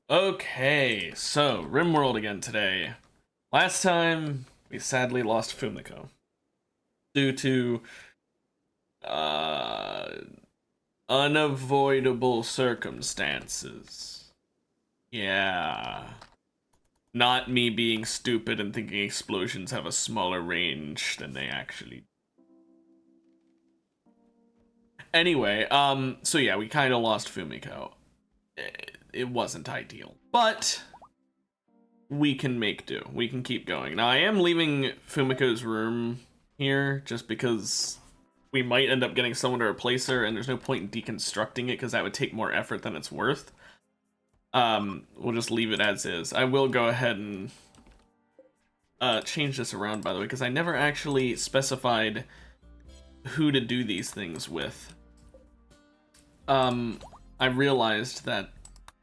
Okay, so Rimworld again today. Last time we sadly lost Fumiko due to uh unavoidable circumstances. Yeah. Not me being stupid and thinking explosions have a smaller range than they actually. Anyway, so yeah, we kind of lost Fumiko. It wasn't ideal, but we can make do. We can keep going. Now, I am leaving Fumiko's room here just because we might end up getting someone to replace her, and there's no point in deconstructing it because that would take more effort than it's worth. We'll just leave it as is. I will go ahead and change this around, by the way, because I never actually specified who to do these things with. I realized that,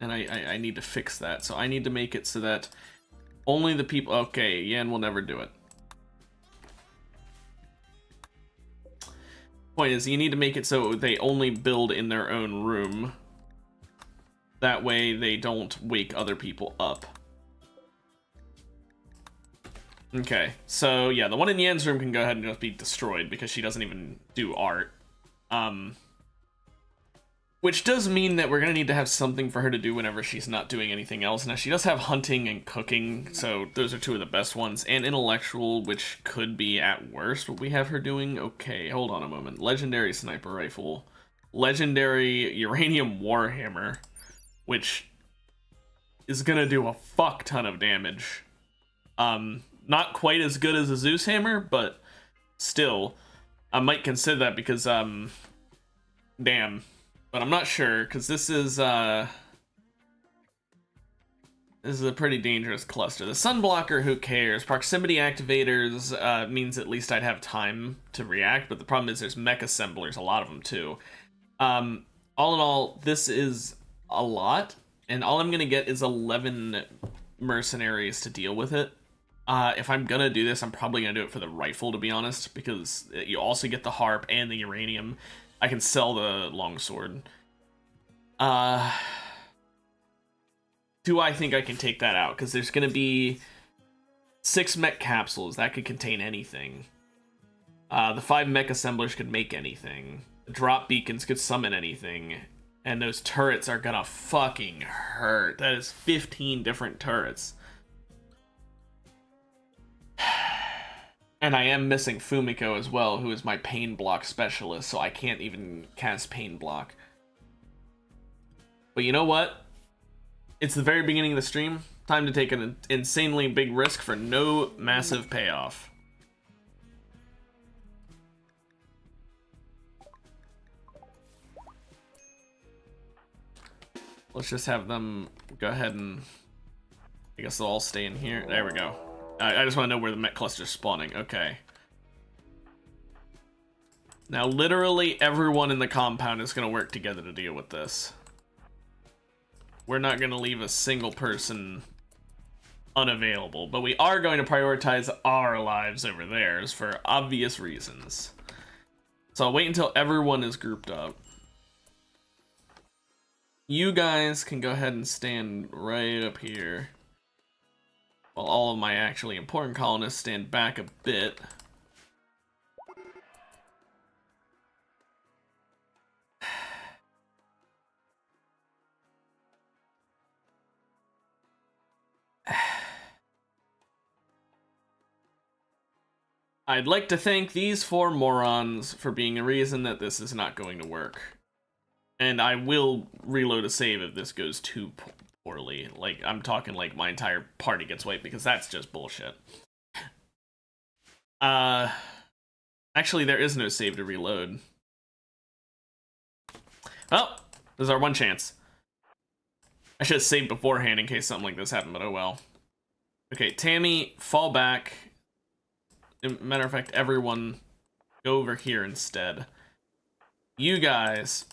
and I need to fix that, so I need to make it so that only the people... Okay, Yan will never do it. Point is, you need to make it so they only build in their own room. That way they don't wake other people up. Okay, so yeah, the one in Yan's room can go ahead and just be destroyed because she doesn't even do art. Which does mean that we're gonna need to have something for her to do whenever she's not doing anything else. Now, she does have hunting and cooking, so those are two of the best ones. And intellectual, which could be at worst what we have her doing. Okay, hold on a moment. Legendary sniper rifle. Legendary uranium warhammer, which is gonna do a fuck ton of damage. Not quite as good as a Zeus hammer, but still, I might consider that because, damn. But I'm not sure, because this is a pretty dangerous cluster. The sunblocker, who cares? Proximity activators means at least I'd have time to react, but the problem is there's mech assemblers, a lot of them too. All in all, this is a lot, and all I'm gonna get is 11 mercenaries to deal with it. If I'm gonna do this, I'm probably gonna do it for the rifle, to be honest, because you also get the harp and the uranium. I can sell the longsword. Do I think I can take that out? Because there's gonna be 6 mech capsules that could contain anything. The 5 mech assemblers could make anything. The drop beacons could summon anything. And those turrets are gonna fucking hurt. That is 15 different turrets. And I am missing Fumiko as well, who is my pain block specialist, so I can't even cast pain block. But you know what? It's the very beginning of the stream. Time to take an insanely big risk for no massive payoff. Let's just have them go ahead and... I guess they'll all stay in here. There we go. I just want to know where the mech cluster's spawning. Okay. Now, literally everyone in the compound is going to work together to deal with this. We're not going to leave a single person unavailable, but we are going to prioritize our lives over theirs for obvious reasons. So I'll wait until everyone is grouped up. You guys can go ahead and stand right up here, while all of my actually important colonists stand back a bit. I'd like to thank these 4 morons for being a reason that this is not going to work. And I will reload a save if this goes too poorly. Like, I'm talking like my entire party gets wiped, because that's just bullshit. Actually, there is no save to reload. Well, this is our one chance. I should have saved beforehand in case something like this happened, but oh well. Okay, Tammy, fall back. Matter of fact, everyone go over here instead. You guys,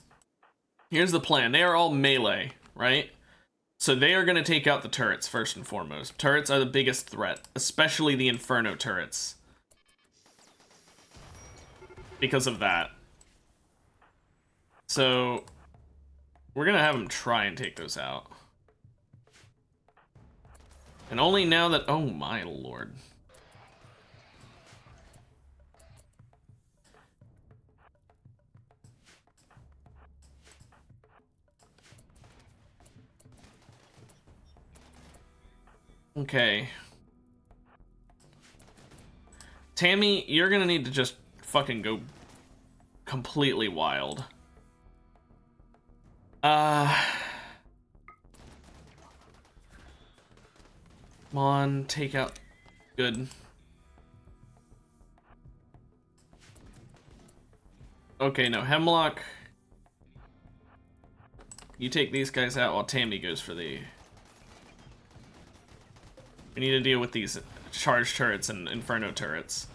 here's the plan. They are all melee, right? So they are going to take out the turrets first and foremost. Turrets are the biggest threat, especially the Inferno turrets, because of that. So we're going to have them try and take those out. And only now that... Oh my lord. Okay. Tammy, you're gonna need to just fucking go completely wild. Come on, take out. Good. Okay, no, Hemlock. You take these guys out while Tammy goes for the... We need to deal with these charge turrets and Inferno turrets.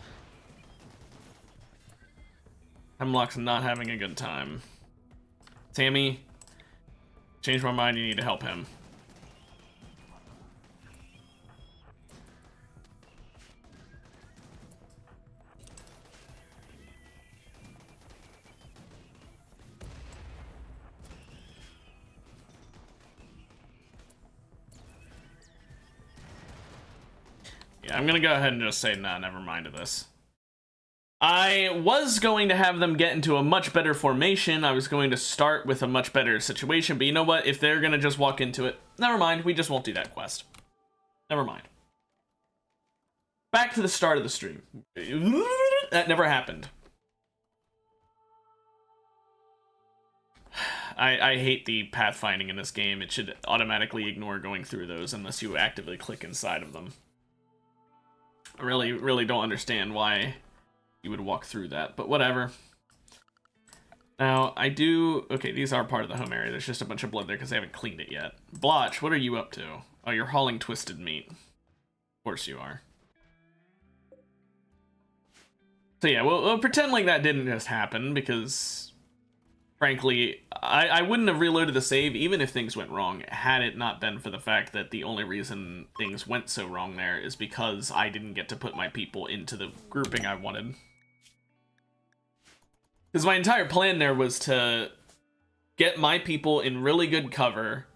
Hemlock's not having a good time. Tammy, change my mind, you need to help him. Yeah, I'm gonna go ahead and just say, nah, never mind to this. I was going to have them get into a much better formation. I was going to start with a much better situation, but you know what? If they're gonna just walk into it, never mind, we just won't do that quest. Never mind. Back to the start of the stream. That never happened. I hate the pathfinding in this game. It should automatically ignore going through those unless you actively click inside of them. I really don't understand why you would walk through that, but whatever. Now, I do... Okay, these are part of the home area. There's just a bunch of blood there because they haven't cleaned it yet. Blotch, what are you up to? Oh, you're hauling twisted meat. Of course you are. So yeah, we'll pretend like that didn't just happen because... Frankly, I wouldn't have reloaded the save even if things went wrong, had it not been for the fact that the only reason things went so wrong there is because I didn't get to put my people into the grouping I wanted. Because my entire plan there was to get my people in really good cover,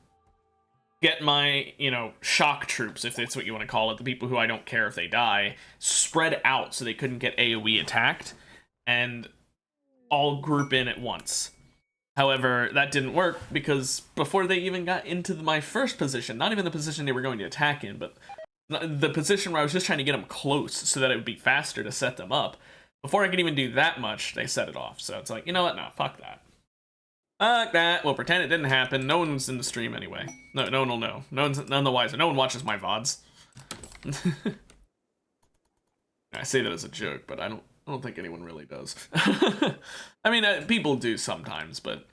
get my, you know, shock troops, if that's what you want to call it, the people who I don't care if they die, spread out so they couldn't get AoE attacked, and all group in at once. However, that didn't work because before they even got into my first position, not even the position they were going to attack in, but the position where I was just trying to get them close so that it would be faster to set them up, before I could even do that much, they set it off. So it's like, you know what? No, fuck that. Fuck that. We'll pretend it didn't happen. No one's in the stream anyway. No one will know. None the wiser. No one watches my VODs. I say that as a joke, but I don't think anyone really does. I mean, people do sometimes, but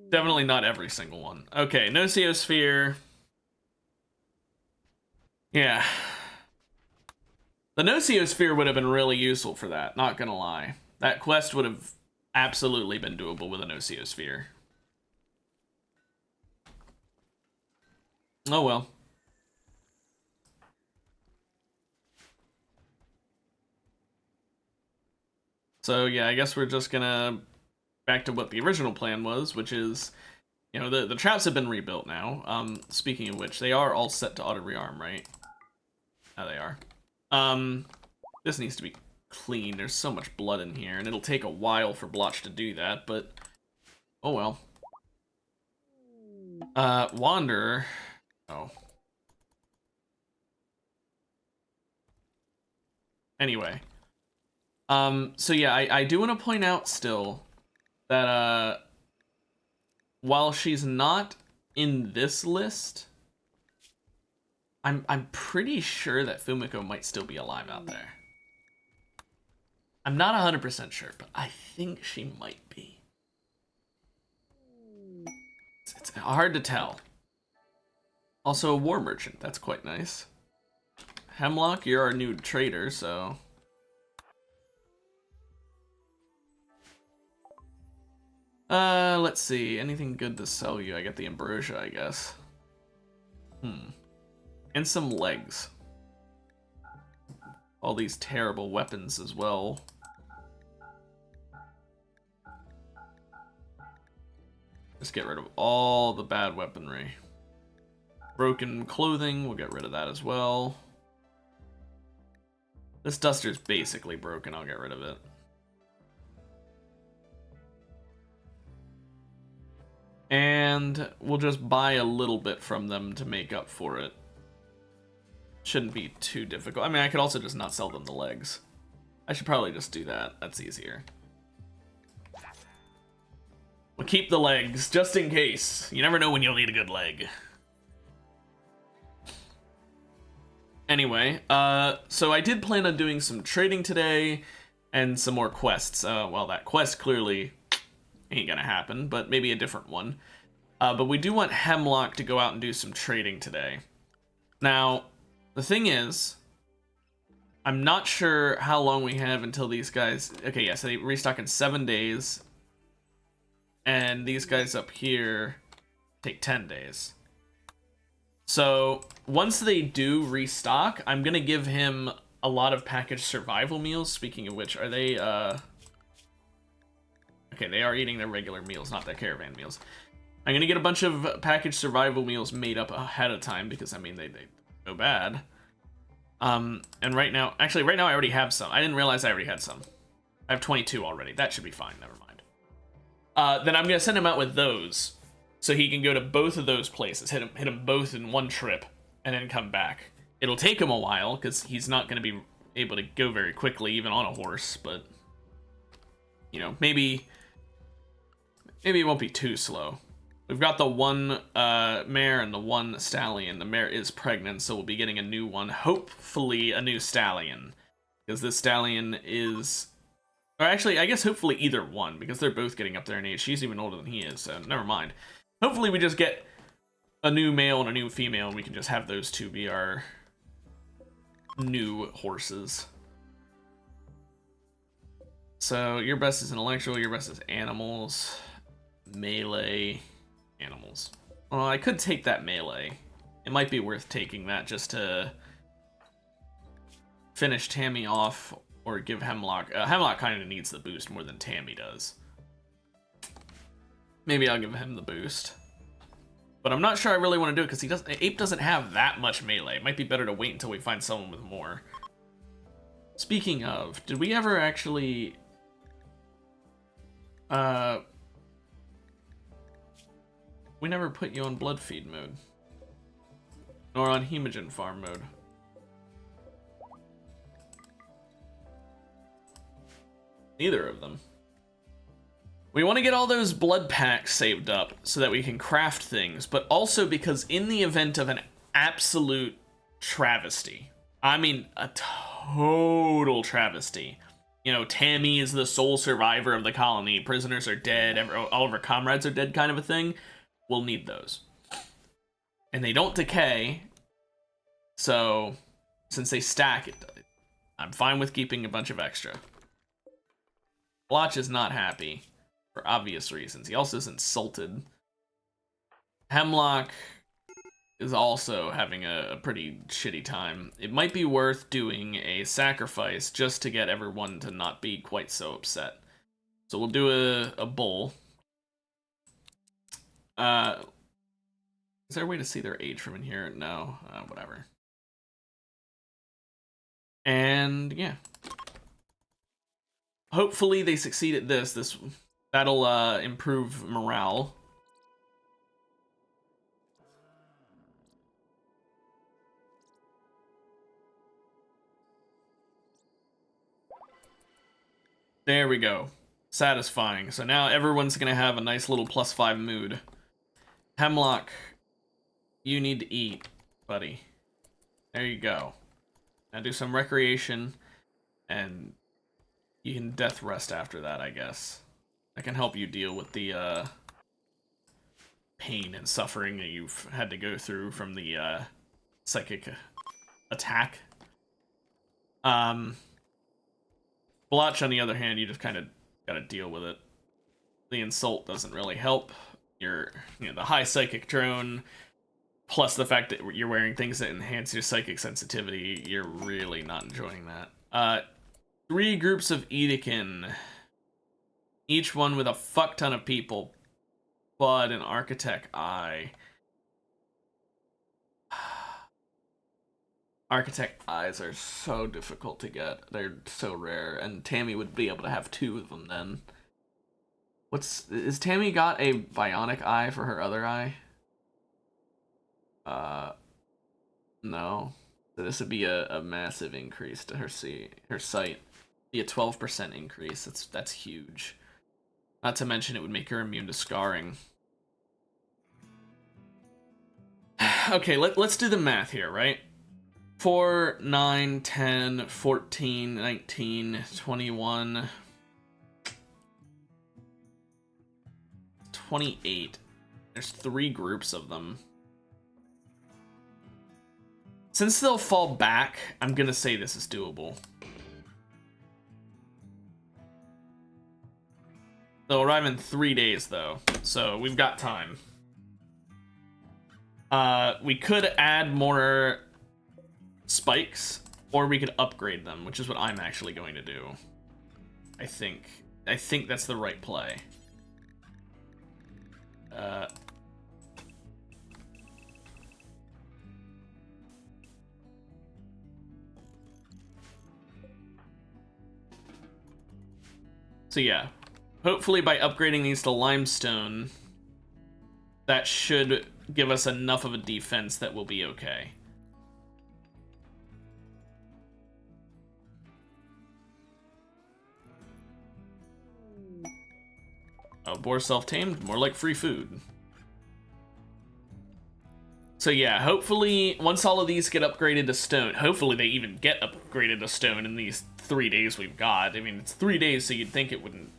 definitely not every single one. Okay, Nociosphere. Yeah. The Nociosphere would have been really useful for that, not gonna lie. That quest would have absolutely been doable with a Nociosphere. Oh well. So yeah, I guess we're just gonna back to what the original plan was, which is, you know, the traps have been rebuilt now. Speaking of which, they are all set to auto rearm, right? Oh, they are. This needs to be clean. There's so much blood in here, and it'll take a while for Blotch to do that, but oh well. Wanderer. Oh. Anyway. So yeah, I do want to point out still that, while she's not in this list, I'm pretty sure that Fumiko might still be alive out there. I'm not 100% sure, but I think she might be. It's hard to tell. Also a war merchant, that's quite nice. Hemlock, you're our new trader, so... Let's see. Anything good to sell you? I get the ambrosia, I guess. And some legs. All these terrible weapons as well. Just get rid of all the bad weaponry. Broken clothing, we'll get rid of that as well. This duster's basically broken, I'll get rid of it. And we'll just buy a little bit from them to make up for it. Shouldn't be too difficult. I mean, I could also just not sell them the legs. I should probably just do that. That's easier. We'll keep the legs, just in case. You never know when you'll need a good leg. Anyway, so I did plan on doing some trading today and some more quests. Well, that quest clearly ain't gonna happen, but maybe a different one. But we do want Hemlock to go out and do some trading today. Now, the thing is, I'm not sure how long we have until these guys... Okay, yeah, so they restock in 7 days. And these guys up here take 10 days. So, once they do restock, I'm gonna give him a lot of packaged survival meals. Speaking of which, are they, Okay, they are eating their regular meals, not their caravan meals. I'm gonna get a bunch of packaged survival meals made up ahead of time, because, I mean, they go bad. And right now I already have some. I didn't realize I already had some. I have 22 already. That should be fine, never mind. Then I'm gonna send him out with those, so he can go to both of those places, hit them both in one trip, and then come back. It'll take him a while, because he's not gonna be able to go very quickly, even on a horse, but, you know, maybe it won't be too slow. We've got the one mare and the one stallion. The mare is pregnant, so we'll be getting a new one. Hopefully a new stallion. Because this stallion is... Or actually, I guess hopefully either one, because they're both getting up there in age. She's even older than he is, so never mind. Hopefully we just get a new male and a new female, and we can just have those two be our new horses. So, your best is intellectual, your best is animals, melee... Animals. Well, I could take that melee. It might be worth taking that just to finish Tammy off or give Hemlock. Hemlock kind of needs the boost more than Tammy does. Maybe I'll give him the boost. But I'm not sure I really want to do it because Ape doesn't have that much melee. It might be better to wait until we find someone with more. Speaking of, did we ever actually... We never put you on blood feed mode. Nor on hemogen farm mode. Neither of them. We want to get all those blood packs saved up so that we can craft things, but also because in the event of an absolute travesty, I mean a total travesty, you know, Tammy is the sole survivor of the colony, prisoners are dead, all of her comrades are dead kind of a thing, we'll need those. And they don't decay, so since they stack, I'm fine with keeping a bunch of extra. Blotch is not happy, for obvious reasons. He also is insulted. Hemlock is also having a pretty shitty time. It might be worth doing a sacrifice just to get everyone to not be quite so upset. So we'll do a bull. Is there a way to see their age from in here? No, whatever. And yeah. Hopefully they succeed at this. That'll improve morale. There we go. Satisfying. So now everyone's gonna have a nice little +5 mood. Hemlock, you need to eat, buddy. There you go. Now do some recreation, and you can death rest after that, I guess. That can help you deal with the pain and suffering that you've had to go through from the psychic attack. Blotch, on the other hand, you just kind of gotta deal with it. The insult doesn't really help. The high psychic drone, plus the fact that you're wearing things that enhance your psychic sensitivity, you're really not enjoying that. 3 groups of Edekin, each one with a fuck ton of people, but an architect eye. Architect eyes are so difficult to get. They're so rare, and Tammy would be able to have 2 of them then. Is Tammy got a bionic eye for her other eye? No. So this would be a massive increase to her sight. Be a 12% increase. That's huge. Not to mention it would make her immune to scarring. Okay, let's do the math here, right? 4, 9, 10, 14, 19, 21, 28. There's 3 groups of them. Since they'll fall back, I'm gonna say this is doable. They'll arrive in 3 days, though, so we've got time. We could add more spikes, or we could upgrade them, which is what I'm actually going to do. I think that's the right play. So yeah, hopefully by upgrading these to limestone, that should give us enough of a defense that we'll be okay. Oh, boar self-tamed? More like free food. So yeah, hopefully, once all of these get upgraded to stone, hopefully they even get upgraded to stone in these 3 days we've got. I mean, it's 3 days, so you'd think it wouldn't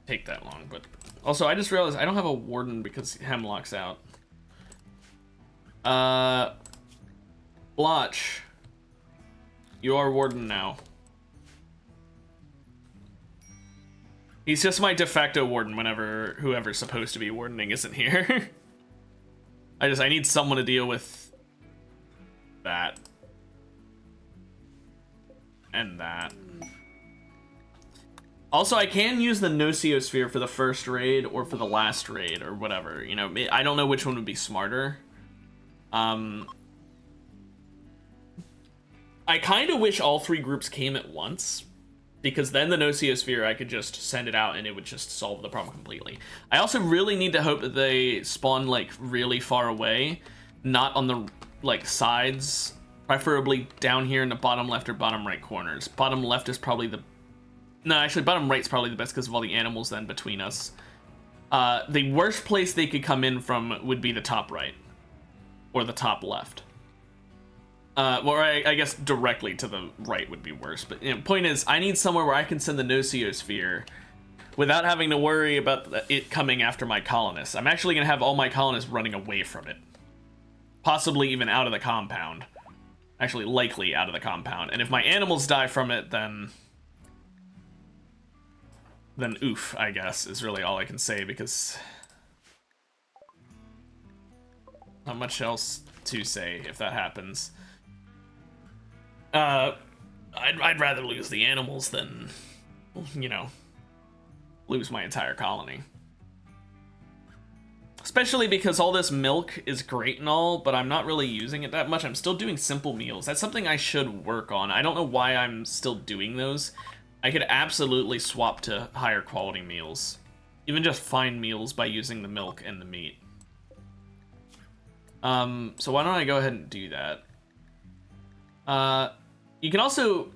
take that long, but... Also, I just realized I don't have a warden because Hemlock's out. Blotch. You are warden now. He's just my de facto warden whenever whoever's supposed to be wardening isn't here. I need someone to deal with that. And that. Also, I can use the Nociosphere for the first raid or for the last raid or whatever. You know, I don't know which one would be smarter. I kind of wish all 3 groups came at once, because then the Nociosphere, I could just send it out and it would just solve the problem completely. I also really need to hope that they spawn, like, really far away, not on the, like, sides, preferably down here in the bottom left or bottom right corners. Bottom left is probably the... No, actually, bottom right's probably the best because of all the animals then between us. The worst place they could come in from would be the top right. Or the top left. Or I guess directly to the right would be worse. But, you know, point is, I need somewhere where I can send the Nociosphere without having to worry about it coming after my colonists. I'm actually going to have all my colonists running away from it. Possibly even out of the compound. Actually, likely out of the compound. And if my animals die from it, then oof, I guess, is really all I can say, because not much else to say if that happens. I'd rather lose the animals than, you know, lose my entire colony. Especially because all this milk is great and all, but I'm not really using it that much. I'm still doing simple meals. That's something I should work on. I don't know why I'm still doing those. I could absolutely swap to higher quality meals. Even just fine meals by using the milk and the meat. So why don't I go ahead and do that? You can also...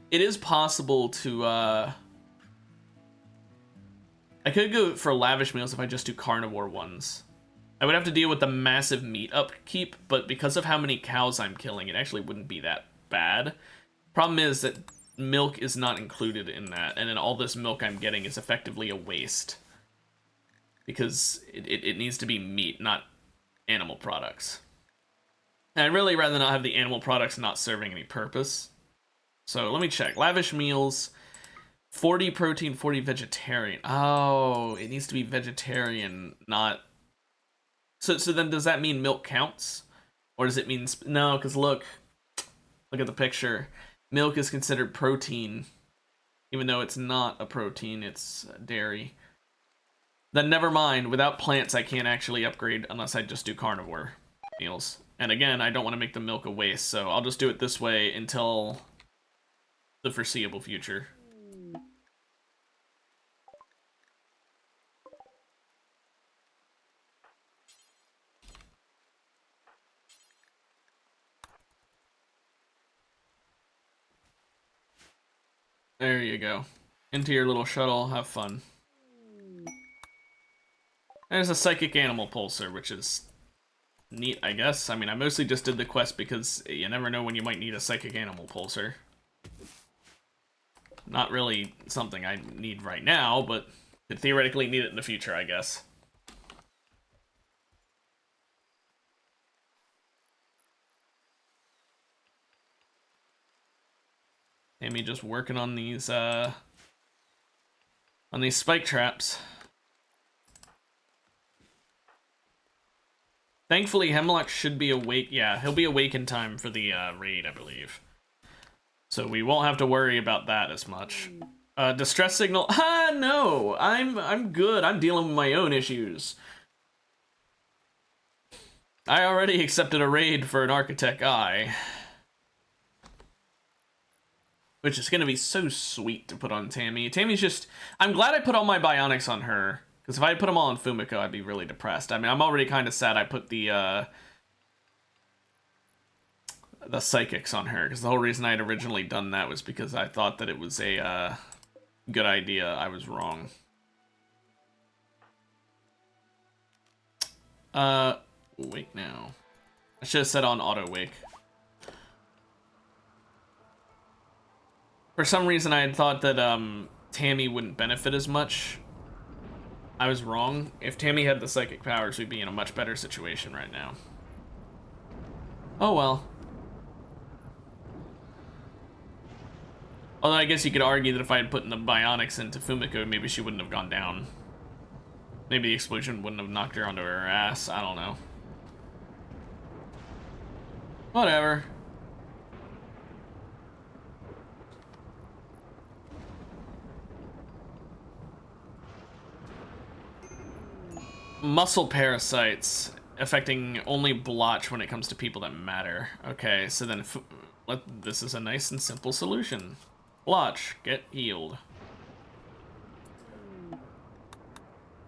It is possible to, I could go for lavish meals if I just do carnivore ones. I would have to deal with the massive meat upkeep, but because of how many cows I'm killing, it actually wouldn't be that bad. Problem is that milk is not included in that, and then all this milk I'm getting is effectively a waste. Because it needs to be meat, not animal products. And I'd really rather not have the animal products not serving any purpose. So let me check. Lavish meals, 40 protein, 40 vegetarian. Oh, it needs to be vegetarian, not... So then does that mean milk counts? Or does it mean... No, because look at the picture. Milk is considered protein, even though it's not a protein, it's dairy. Then never mind, without plants I can't actually upgrade unless I just do carnivore. meals. And again, I don't want to make the milk a waste, so I'll just do it this way until the foreseeable future. There you go. Into your little shuttle, have fun. There's a psychic animal pulsar, which is neat, I guess. I mean, I mostly just did the quest because you never know when you might need a psychic animal pulsar. Not really something I need right now, but could theoretically need it in the future, I guess. Amy just working on these spike traps. Thankfully, Hemlock should be awake. Yeah, he'll be awake in time for the raid, I believe. So we won't have to worry about that as much. Distress signal. Ah, no, I'm good. I'm dealing with my own issues. I already accepted a raid for an Architect Eye, which is gonna be so sweet to put on Tammy. Tammy's just. I'm glad I put all my bionics on her. Because if I put them all on Fumiko, I'd be really depressed. I mean, I'm already kind of sad I put the psychics on her. Because the whole reason I had originally done that was because I thought that it was a good idea. I was wrong. Wake now. I should have set on auto wake. For some reason, I had thought that Tammy wouldn't benefit as much. I was wrong. If Tammy had the psychic powers, we'd be in a much better situation right now. Oh well. Although I guess you could argue that if I had put in the bionics into Fumiko, maybe she wouldn't have gone down. Maybe the explosion wouldn't have knocked her onto her ass. I don't know. Whatever. Muscle parasites affecting only blotch when it comes to people that matter. Okay, so then this is a nice and simple solution. Blotch, get healed.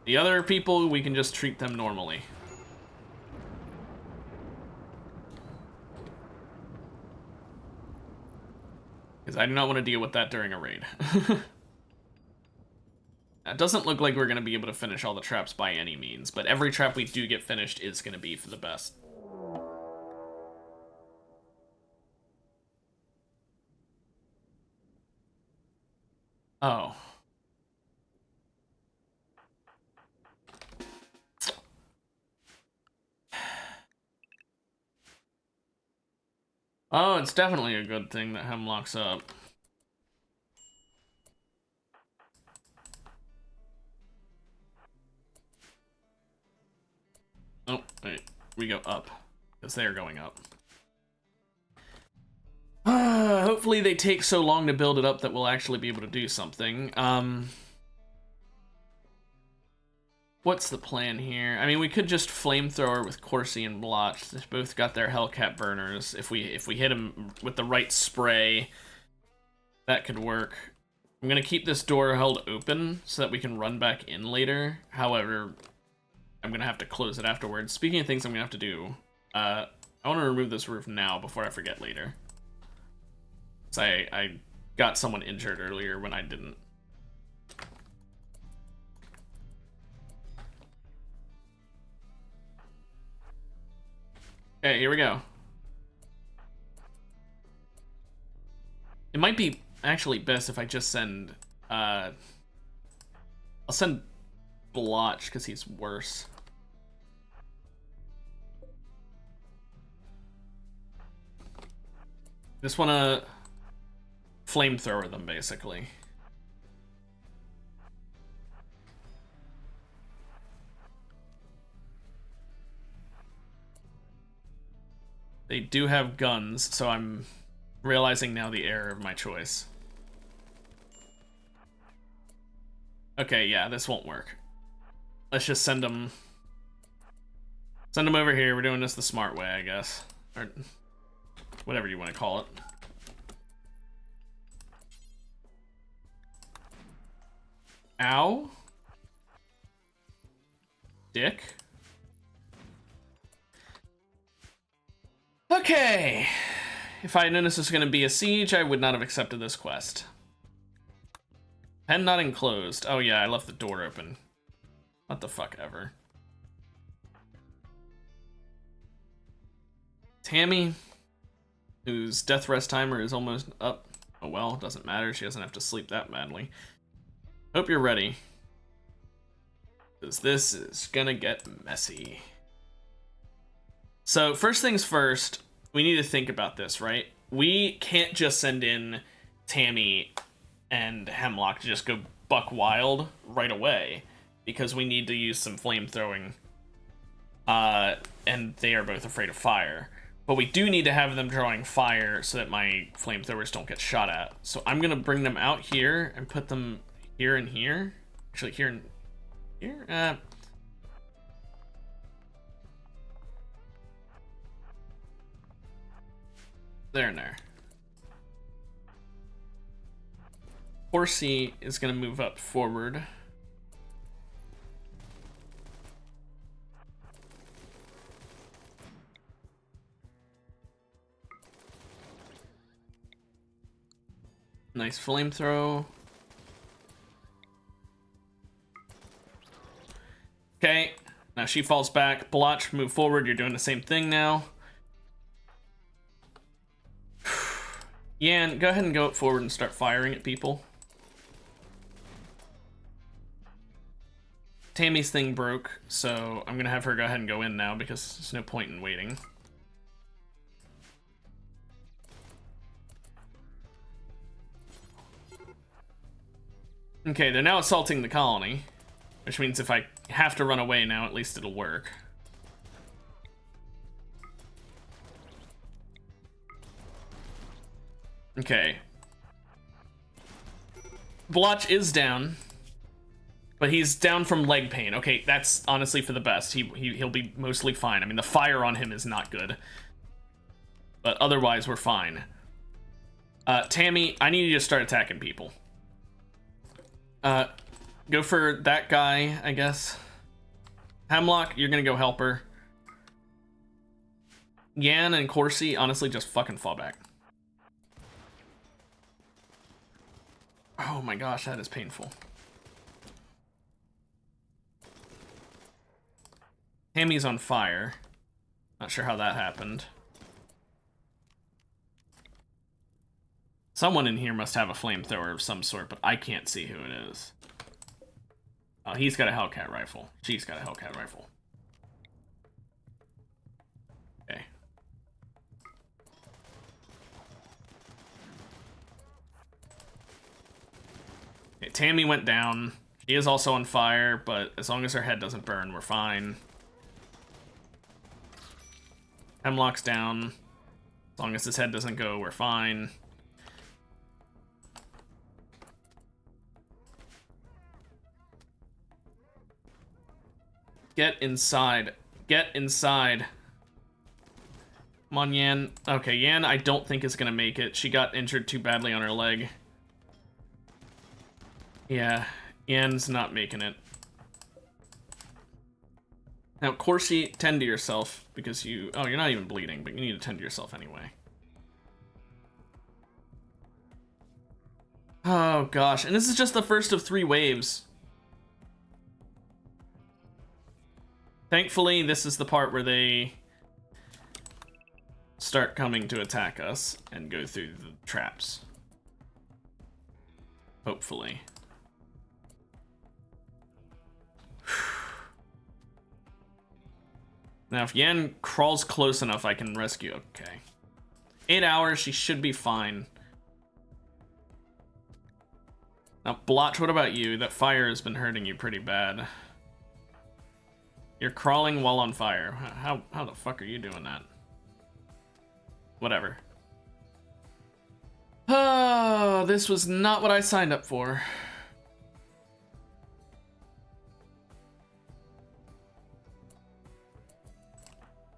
The other people, we can just treat them normally. Because I do not want to deal with that during a raid. It doesn't look like we're going to be able to finish all the traps by any means, but every trap we do get finished is going to be for the best. Oh. Oh, it's definitely a good thing that Hemlock's up. Oh, wait. We go up. Because they're going up. Hopefully they take so long to build it up that we'll actually be able to do something. What's the plan here? I mean, we could just flamethrower with Corsi and Blotch. They both got their Hellcat burners. If we hit them with the right spray, that could work. I'm gonna keep this door held open so that we can run back in later. However, I'm gonna have to close it afterwards. Speaking of things I'm gonna have to do, I want to remove this roof now before I forget later. So I got someone injured earlier when I didn't. Okay, here we go. It might be actually best if I just send, I'll send Blotch because he's worse. Just want to flamethrower them, basically. They do have guns, so I'm realizing now the error of my choice. Okay, yeah, this won't work. Let's just send them Send him over here. We're doing this the smart way, I guess. Or whatever you want to call it. Ow. Dick. Okay. If I had known this was going to be a siege, I would not have accepted this quest. Pen not enclosed. Oh yeah, I left the door open. What the fuck ever. Tammy, whose death rest timer is almost up. Oh well, doesn't matter. She doesn't have to sleep that badly. Hope you're ready. Because this is gonna get messy. So first things first, we need to think about this, right? We can't just send in Tammy and Hemlock to just go buck wild right away, because we need to use some flamethrowing, and they are both afraid of fire. But we do need to have them drawing fire so that my flamethrowers don't get shot at. So I'm gonna bring them out here and put them here and here. Actually, here and here. There and there. Horsey is gonna move up forward. Nice flamethrow. Okay, now she falls back. Blotch, move forward. You're doing the same thing now. Yan, go ahead and go up forward and start firing at people. Tammy's thing broke, so I'm gonna have her go ahead and go in now because there's no point in waiting. Okay, they're now assaulting the colony, which means if I have to run away now, at least it'll work. Okay. Blotch is down, but he's down from leg pain. Okay, that's honestly for the best. He'll be mostly fine. I mean, the fire on him is not good, but otherwise we're fine. Tammy, I need you to start attacking people. Go for that guy, I guess. Hemlock, you're gonna go help her. Yan and Corsi, honestly, just fucking fall back. Oh my gosh, that is painful. Tammy's on fire. Not sure how that happened. Someone in here must have a flamethrower of some sort, but I can't see who it is. Oh, he's got a Hellcat rifle. She's got a Hellcat rifle. Okay. Okay, Tammy went down. She is also on fire, but as long as her head doesn't burn, we're fine. Hemlock's down. As long as his head doesn't go, we're fine. Get inside. Get inside. Come on, Yan. Okay, Yan, I don't think is gonna make it. She got injured too badly on her leg. Yeah, Yan's not making it. Now, Corsi, tend to yourself, because you... Oh, you're not even bleeding, but you need to tend to yourself anyway. Oh, gosh. And this is just the first of 3 waves. Thankfully, this is the part where they start coming to attack us and go through the traps. Hopefully. Now, if Yan crawls close enough, I can rescue. Okay. 8 hours, she should be fine. Now, Blotch, what about you? That fire has been hurting you pretty bad. You're crawling while on fire. How the fuck are you doing that? Whatever. Oh, this was not what I signed up for.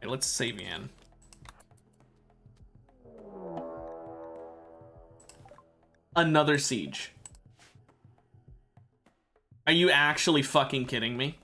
Okay, let's save Yan. Another siege. Are you actually fucking kidding me?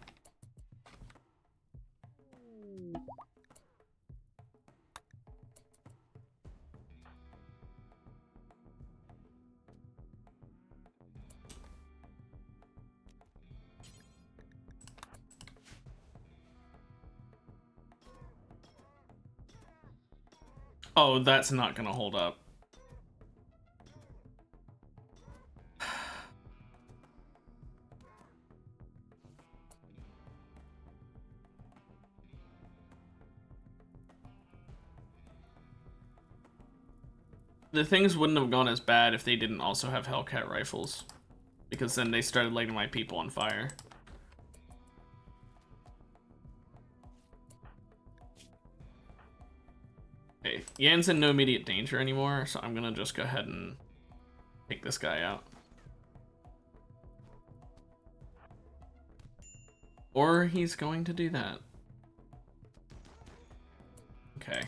Oh, that's not gonna hold up. The things wouldn't have gone as bad if they didn't also have Hellcat rifles. Because then they started lighting my people on fire. Okay, Yan's in no immediate danger anymore, so I'm gonna just go ahead and take this guy out. Or he's going to do that. Okay.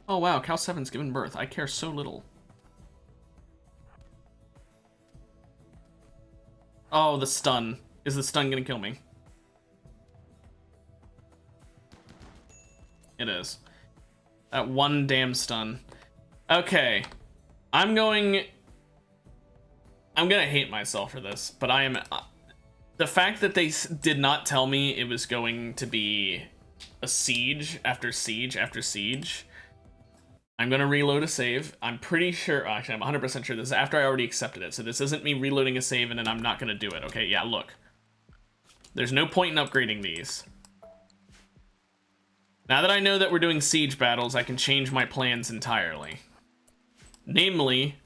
Oh wow, Cal 7's given birth. I care so little. Oh, the stun. Is the stun gonna kill me? It is. That one damn stun. Okay. I'm gonna hate myself for this, but I am... the fact that they did not tell me it was going to be a siege after siege after siege... I'm gonna reload a save. I'm pretty sure, actually, I'm 100% sure this is after I already accepted it. So this isn't me reloading a save and then I'm not gonna do it, okay? Yeah, look. There's no point in upgrading these. Now that I know that we're doing siege battles, I can change my plans entirely. Namely,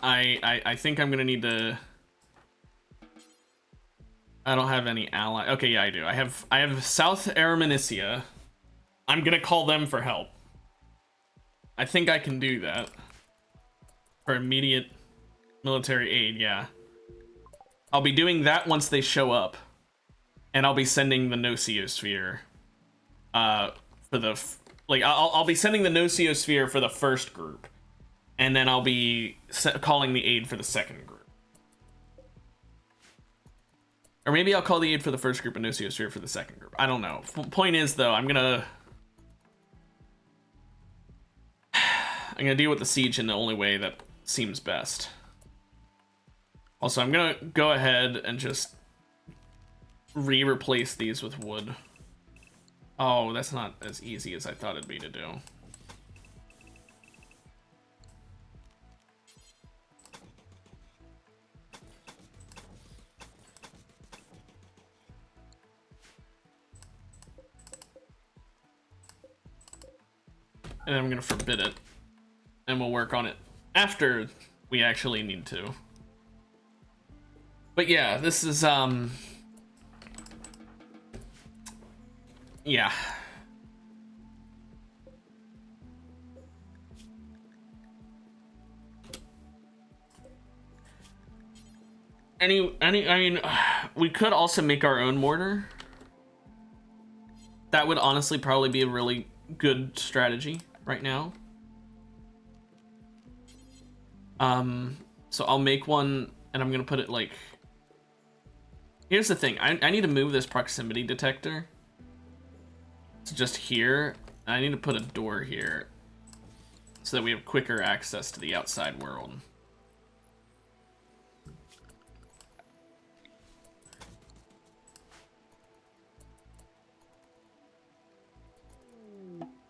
I think I'm gonna need to... I don't have any ally. Okay, yeah, I do. I have South Araminia. I'm gonna call them for help. I think I can do that. For immediate military aid, yeah. I'll be doing that once they show up. And I'll be sending the Noceosphere. For the... I'll be sending the Noceosphere for the first group. And then I'll be calling the aid for the second group. Or maybe I'll call the aid for the first group and Noceosphere for the second group. I don't know. Point is, though, I'm gonna deal with the siege in the only way that seems best. Also, I'm gonna go ahead and just replace these with wood. Oh, that's not as easy as I thought it'd be to do. And I'm gonna forbid it. And we'll work on it after we actually need to. But yeah, this is, yeah. I mean, we could also make our own mortar. That would honestly probably be a really good strategy right now. So I'll make one, and I'm gonna put it like... Here's the thing, I need to move this proximity detector to just here. I need to put a door here so that we have quicker access to the outside world.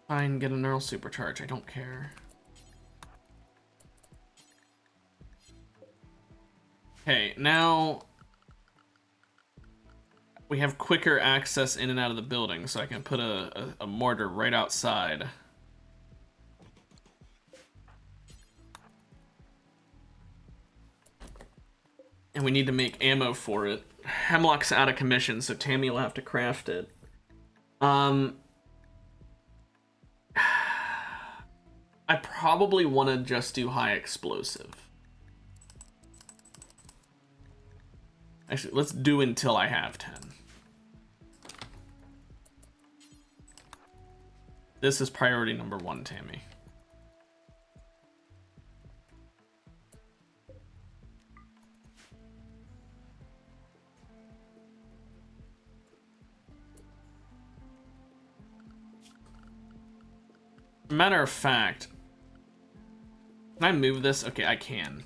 Fine, get a neural supercharge, I don't care. Okay, now we have quicker access in and out of the building, so I can put a mortar right outside. And we need to make ammo for it. Hemlock's out of commission, so Tammy will have to craft it. I probably want to just do high explosive. Actually, let's do until I have 10. This is priority number 1, Tammy. Matter of fact, can I move this? Okay, I can.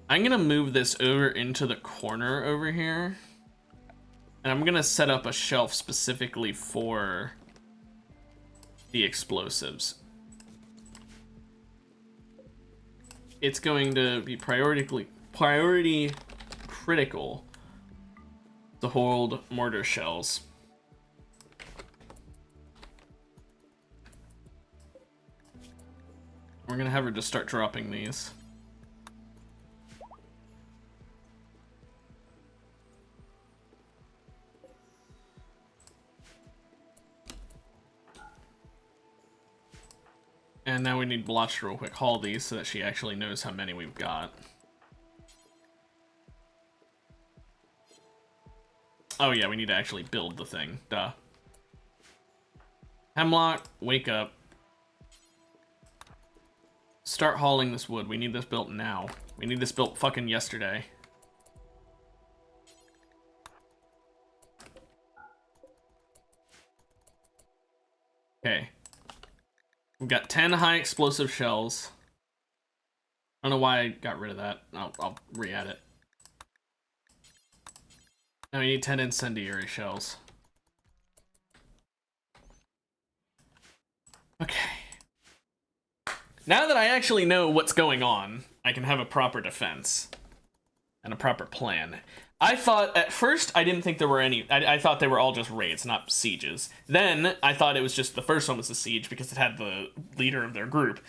I'm gonna move this over into the corner over here. And I'm gonna set up a shelf specifically for the explosives. It's going to be priority critical to hold mortar shells. We're gonna have her just start dropping these. And now we need Blotch to real quick haul these so that she actually knows how many we've got. Oh yeah, we need to actually build the thing. Duh. Hemlock, wake up. Start hauling this wood. We need this built now. We need this built fucking yesterday. Okay. We've got 10 high explosive shells. I don't know why I got rid of that. I'll re-add it. Now we need 10 incendiary shells. Okay. Now that I actually know what's going on, I can have a proper defense and a proper plan. I thought, at first, I didn't think there were any. I thought they were all just raids, not sieges. Then, I thought it was just the first one was a siege because it had the leader of their group.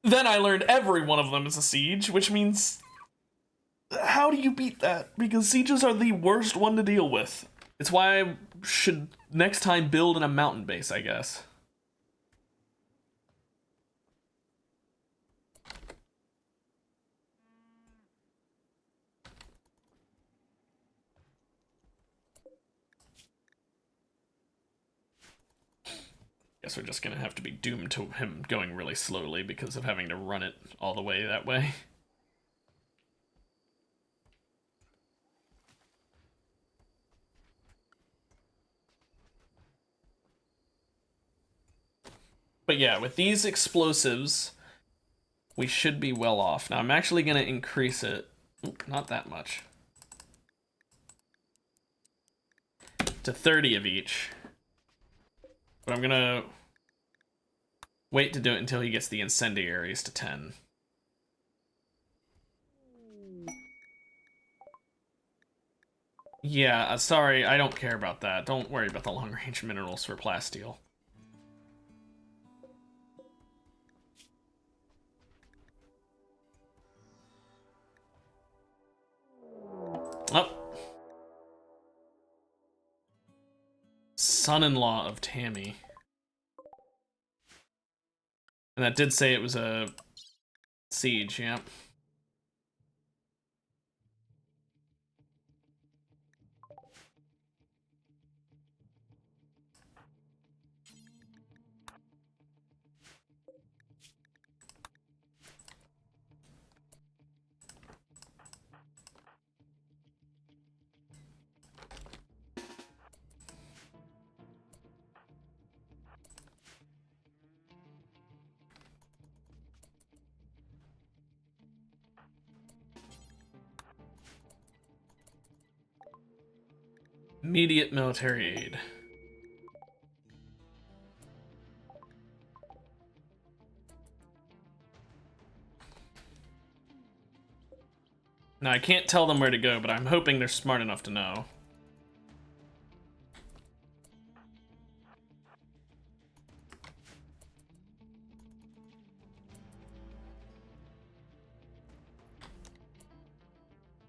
Then I learned every one of them is a siege, which means... How do you beat that? Because sieges are the worst one to deal with. It's why I should next time build in a mountain base, I guess. Guess we're just gonna have to be doomed to him going really slowly because of having to run it all the way that way. But yeah, with these explosives, we should be well off. Now I'm actually gonna increase it. Oop, not that much. To 30 of each. But I'm gonna wait to do it until he gets the incendiaries to 10. Yeah, sorry, I don't care about that. Don't worry about the long-range minerals for plasteel. Oh. Son-in-law of Tammy. And that did say it was a siege, yeah. Immediate military aid. Now, I can't tell them where to go, but I'm hoping they're smart enough to know.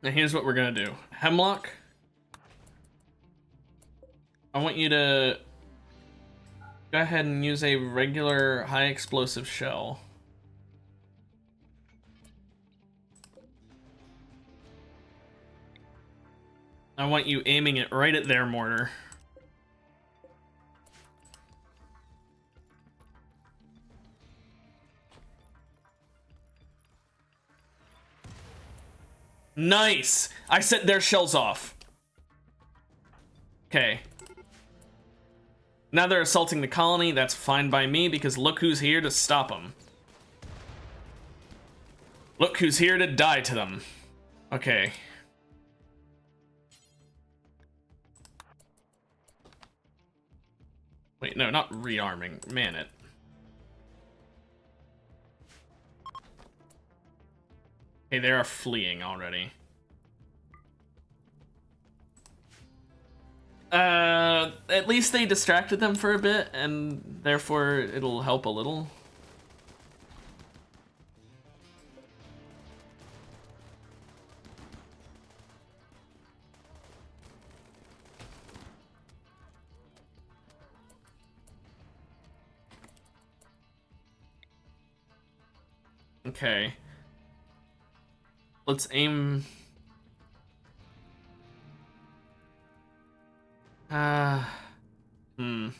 Now, here's what we're gonna do. Hemlock, I want you to go ahead and use a regular high explosive shell. I want you aiming it right at their mortar. Nice! I set their shells off. Okay. Now they're assaulting the colony. That's fine by me, because look who's here to stop them. Look who's here to die to them. Okay. Wait, no, not rearming. Man it. Okay, they are fleeing already. At least they distracted them for a bit, and therefore it'll help a little. Okay. Let's aim... Hmm.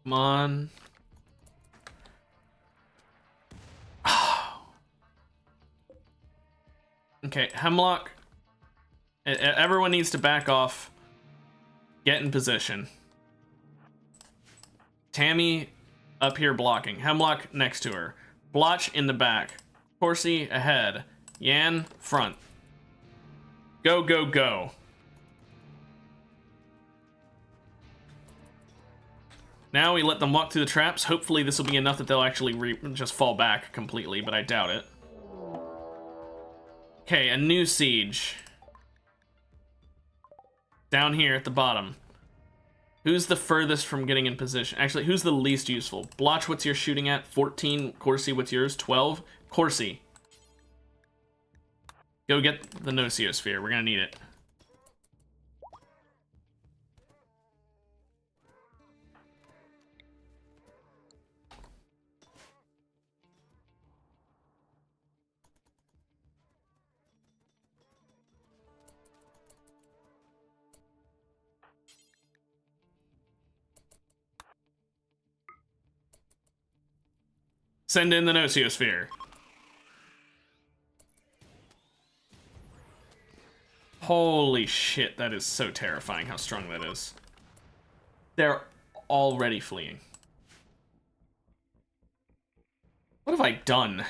Come on. Okay, Hemlock. Everyone needs to back off. Get in position. Tammy up here blocking. Hemlock next to her. Blotch in the back. Horsey ahead. Yan front. Go, go, go. Now we let them walk through the traps. Hopefully this will be enough that they'll actually just fall back completely, but I doubt it. Okay, a new siege. Down here at the bottom. Who's the furthest from getting in position? Actually, who's the least useful? Blotch, what's your shooting at? 14. Corsi, what's yours? 12. Corsi. Go get the Nociosphere. We're gonna need it. Send in the Nociosphere. Holy shit, that is so terrifying how strong that is. They're already fleeing. What have I done?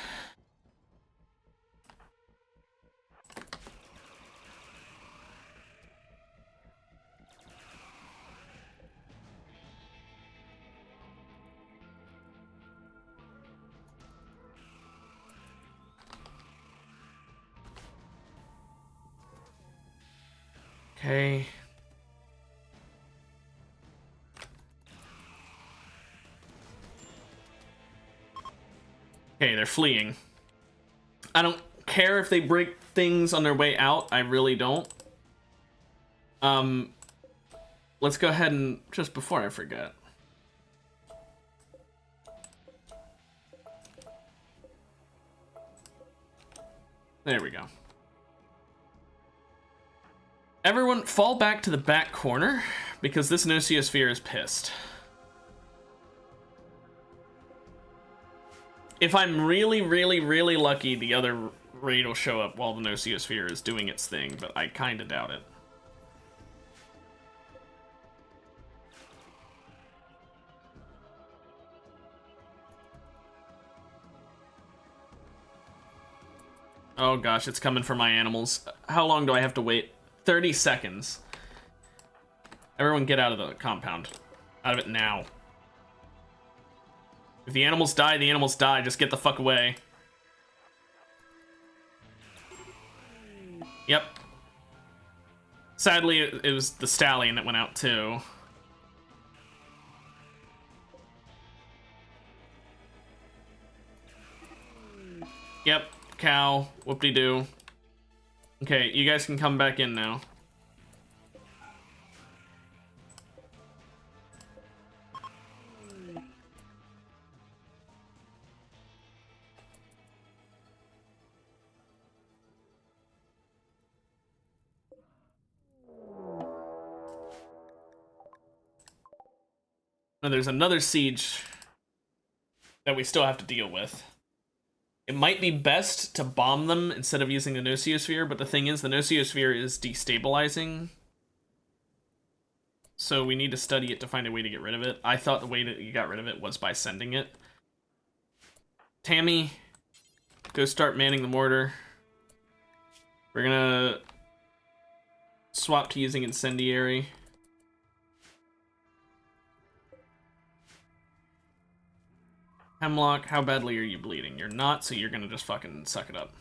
Okay. Okay, they're fleeing. I don't care if they break things on their way out. I really don't. Let's go ahead and, just before I forget. There we go. Everyone fall back to the back corner, because this Nociosphere is pissed. If I'm really, really, really lucky, the other raid will show up while the Nociosphere is doing its thing, but I kinda doubt it. Oh gosh, it's coming for my animals. How long do I have to wait? 30 seconds. Everyone get out of the compound. Out of it now. If the animals die, the animals die. Just get the fuck away. Yep. Sadly, it was the stallion that went out too. Yep, cow, whoop-de-doo. Okay, you guys can come back in now. And there's another siege that we still have to deal with. It might be best to bomb them instead of using the Nociosphere, but the thing is, the Nociosphere is destabilizing. So we need to study it to find a way to get rid of it. I thought the way that you got rid of it was by sending it. Tammy, go start manning the mortar. We're gonna swap to using incendiary. Hemlock, how badly are you bleeding? You're not, so you're gonna just fucking suck it up.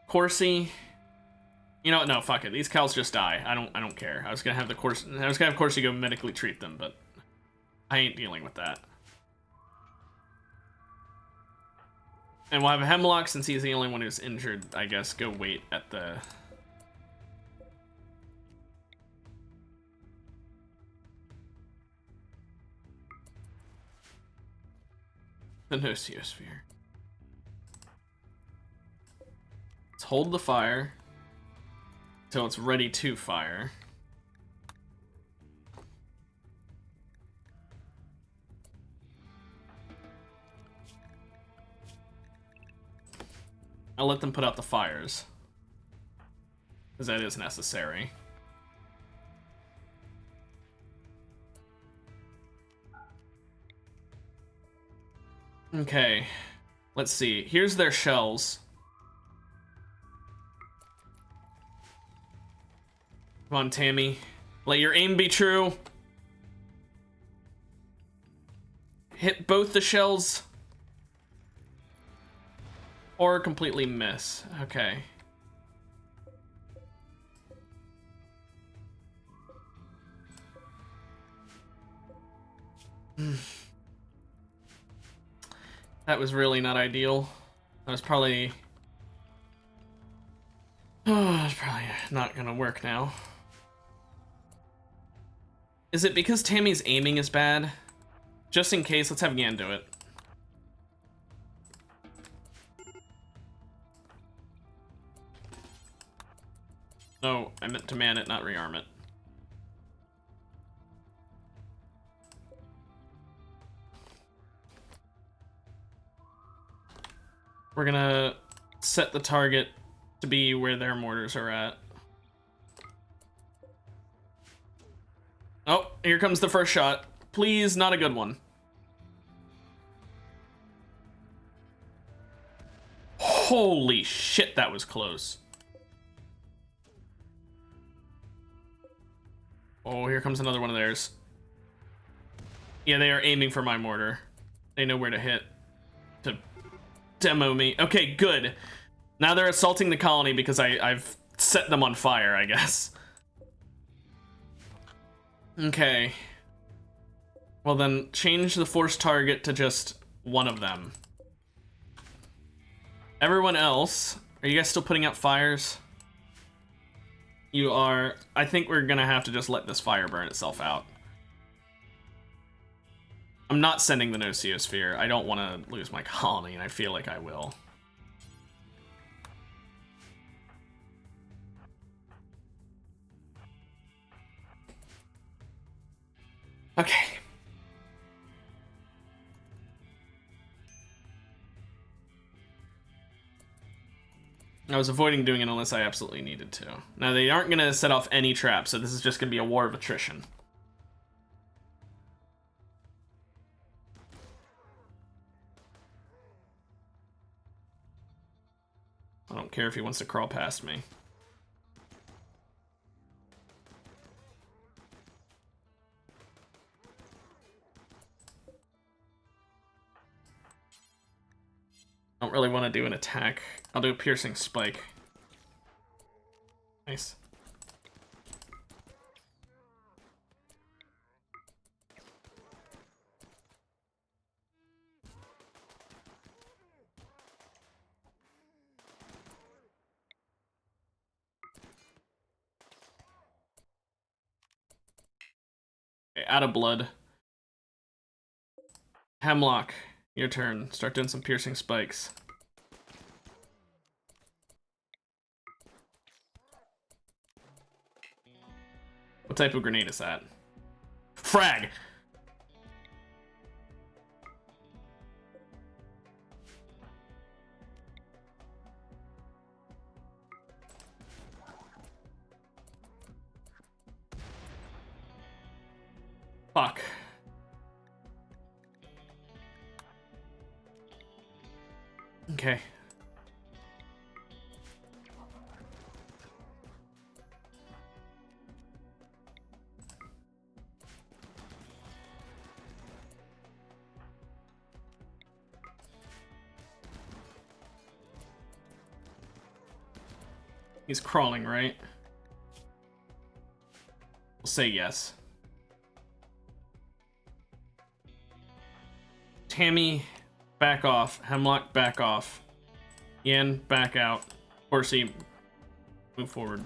Corsi, you know what? No, fuck it. These cows just die. I don't care. I was gonna have Corsi go medically treat them, but I ain't dealing with that. And we'll have a Hemlock, since he's the only one who's injured, I guess, go wait at the... the Nociosphere. Let's hold the fire until it's ready to fire. I'll let them put out the fires, because that is necessary. Okay, let's see. Here's their shells. Come on, Tammy. Let your aim be true. Hit both the shells. Or completely miss. Okay. That was really not ideal. That was probably... oh, it's probably not gonna work now. Is it because Tammy's aiming is bad? Just in case, let's have Yan do it. No, I meant to man it, not rearm it. We're gonna set the target to be where their mortars are at. Oh, here comes the first shot. Please, not a good one. Holy shit, that was close. Oh, here comes another one of theirs. Yeah, they are aiming for my mortar. They know where to hit to demo me. Okay, good. Now they're assaulting the colony because I've set them on fire, I guess. Okay. Well then, change the force target to just one of them. Everyone else, are you guys still putting out fires? You are. I think we're gonna have to just let this fire burn itself out. I'm not sending the Nociosphere. I don't want to lose my colony, and I feel like I will. Okay. I was avoiding doing it unless I absolutely needed to. Now, they aren't going to set off any traps, so this is just going to be a war of attrition. I don't care if he wants to crawl past me. I don't really want to do an attack. I'll do a piercing spike. Nice. Okay, out of blood. Hemlock, your turn. Start doing some piercing spikes. What type of grenade is that? frag. Fuck. Okay. He's crawling, right? We'll say yes. Tammy, back off. Hemlock, back off. Yen, back out. Horsey, move forward.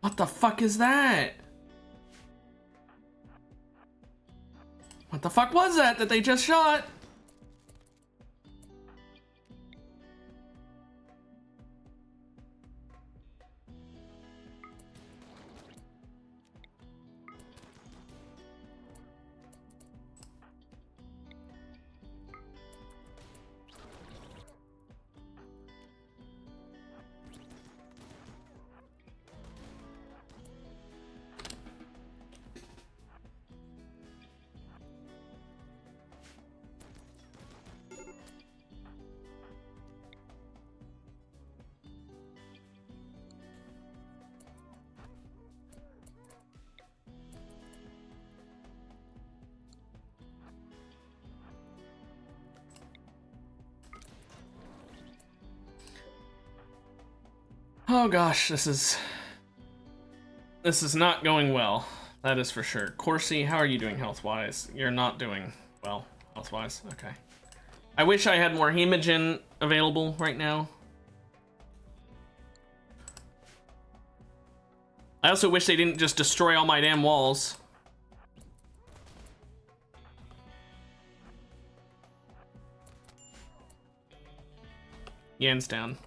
What the fuck is that? What the fuck was that they just shot? Oh gosh, this is not going well. That is for sure. Corsi, how are you doing health-wise? You're not doing well health-wise. Okay. I wish I had more Hemogen available right now. I also wish they didn't just destroy all my damn walls. Yan's down.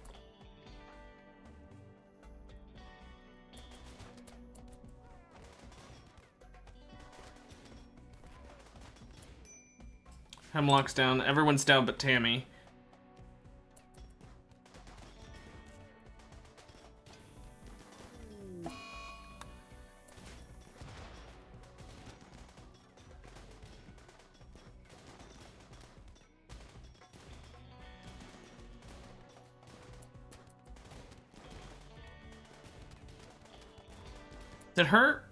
Hemlock's down. Everyone's down but Tammy. Did her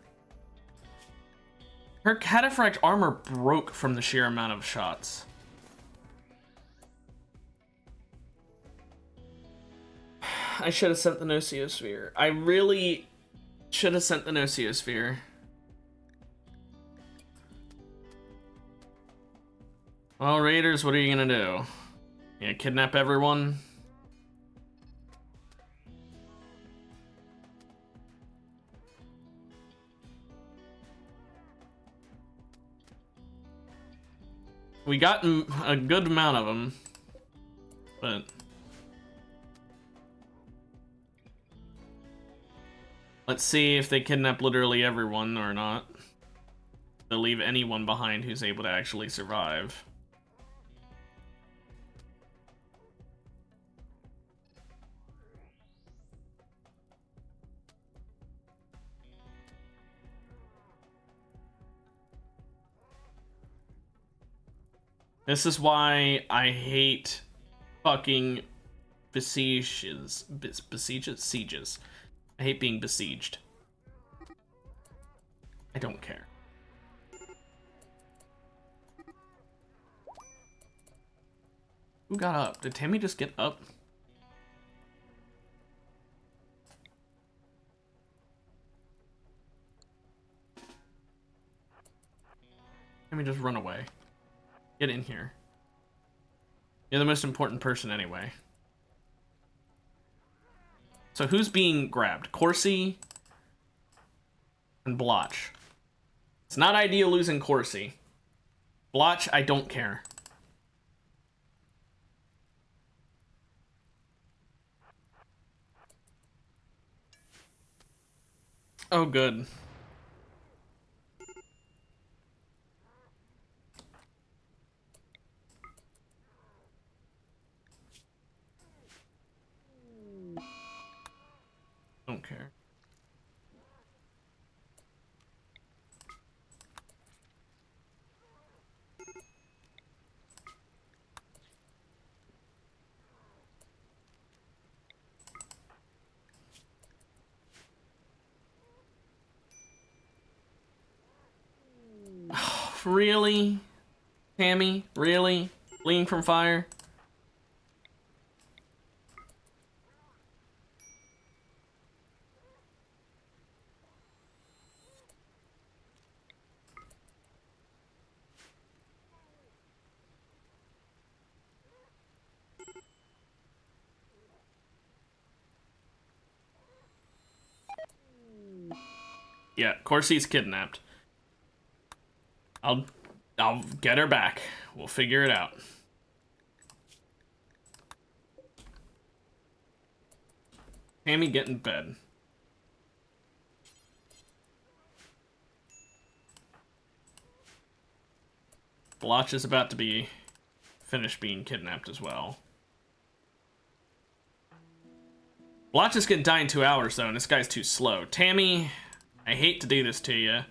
cataphract armor broke from the sheer amount of shots. I should have sent the Nociosphere. I really should have sent the Nociosphere. Well, Raiders, what are you gonna do? You gonna kidnap everyone? We got a good amount of them, but let's see if they kidnap literally everyone or not. They'll leave anyone behind who's able to actually survive. This is why I hate fucking sieges. I hate being besieged. I don't care. Who got up? Did Tammy just get up? Tammy just run away. Get in here. You're the most important person anyway. So who's being grabbed? Corsi and Blotch. It's not ideal losing Corsi. Blotch, I don't care. Oh, good. Don't care. Really? Tammy? Really? Fleeing from fire? Yeah, of course he's kidnapped. I'll get her back. We'll figure it out. Tammy, get in bed. Blotch is about to be finished being kidnapped as well. Blotch is gonna die in 2 hours though, and this guy's too slow. Tammy, I hate to do this to you.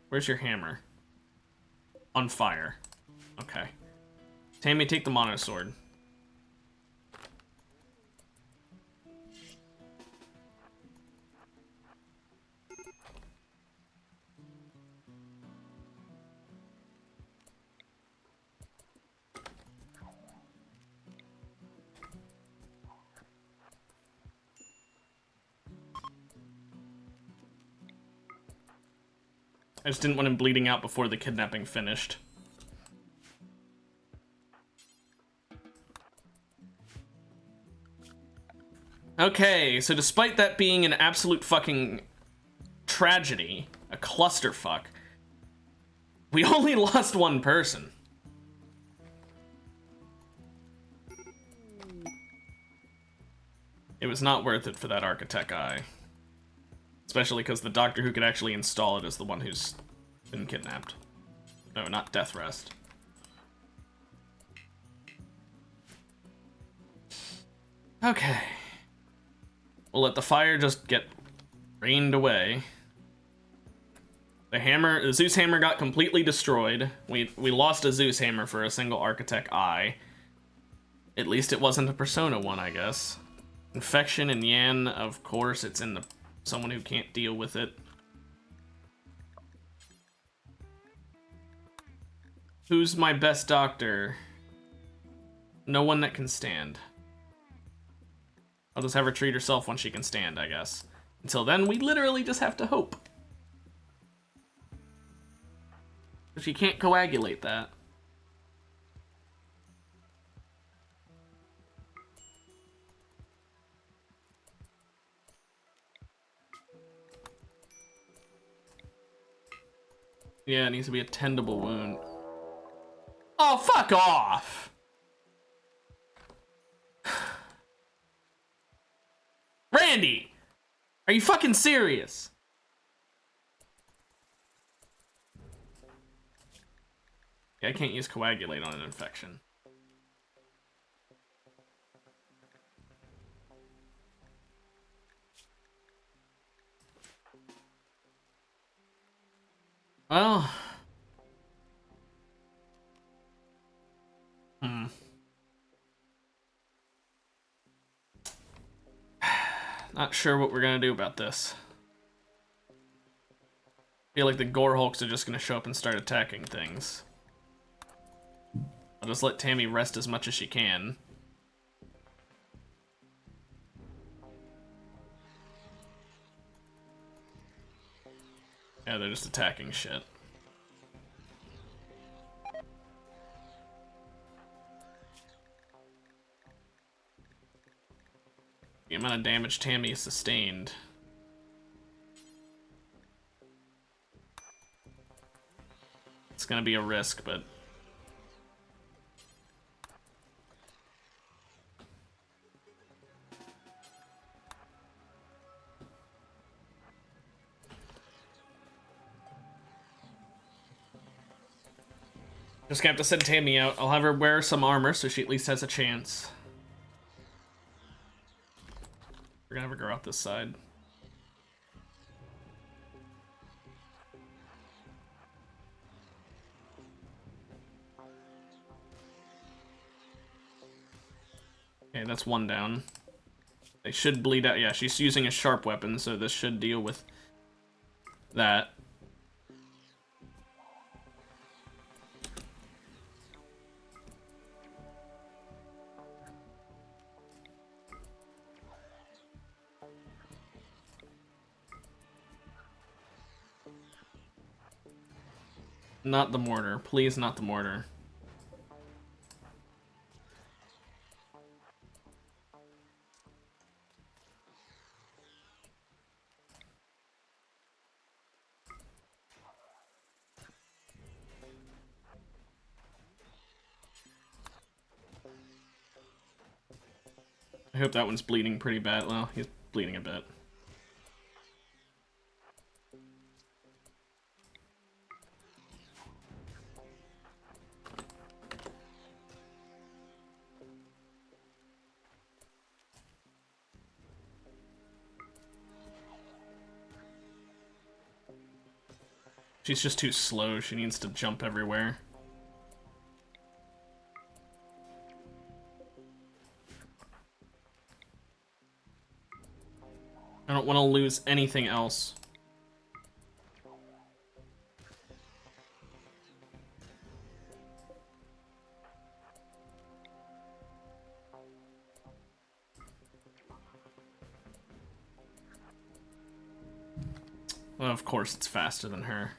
Where's your hammer? On fire. Okay. Tammy, take the mono sword. I just didn't want him bleeding out before the kidnapping finished. Okay, so despite that being an absolute fucking tragedy, a clusterfuck, we only lost one person. It was not worth it for that Architect Eye. Especially because the doctor who could actually install it is the one who's been kidnapped. No, not Death Rest. Okay. We'll let the fire just get rained away. The Zeus hammer got completely destroyed. We lost a Zeus hammer for a single Architect Eye. At least it wasn't a Persona one, I guess. Infection and Yan, of course, it's in the someone who can't deal with it. Who's my best doctor? No one that can stand. I'll just have her treat herself when she can stand, I guess. Until then, we literally just have to hope. If she can't coagulate that. Yeah, it needs to be a tendable wound. Oh, fuck off! Randy! Are you fucking serious? Yeah, I can't use coagulate on an infection. Well... Not sure what we're gonna do about this. I feel like the Gore Hulks are just gonna show up and start attacking things. I'll just let Tammy rest as much as she can. Yeah, they're just attacking shit. The amount of damage Tammy sustained. It's gonna be a risk, but... Just gonna have to send Tammy out. I'll have her wear some armor so she at least has a chance. We're gonna have her go out this side. Okay, that's one down. They should bleed out. Yeah, she's using a sharp weapon, so this should deal with that. Not the mortar. Please, not the mortar. I hope that one's bleeding pretty bad. Well, he's bleeding a bit. She's just too slow. She needs to jump everywhere. I don't want to lose anything else. Well, of course it's faster than her.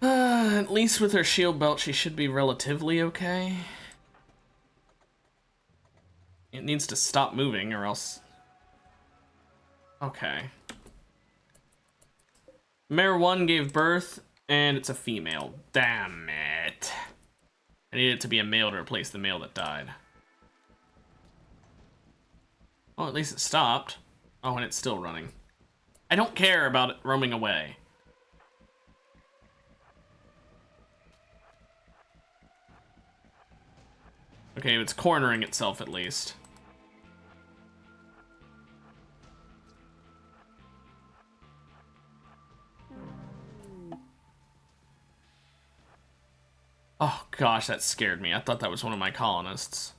At least with her shield belt, she should be relatively okay. It needs to stop moving or else... Okay. Mare 1 gave birth, and it's a female. Damn it. I need it to be a male to replace the male that died. Well, at least it stopped. Oh, and it's still running. I don't care about it roaming away. Okay, it's cornering itself at least. Oh gosh, that scared me. I thought that was one of my colonists.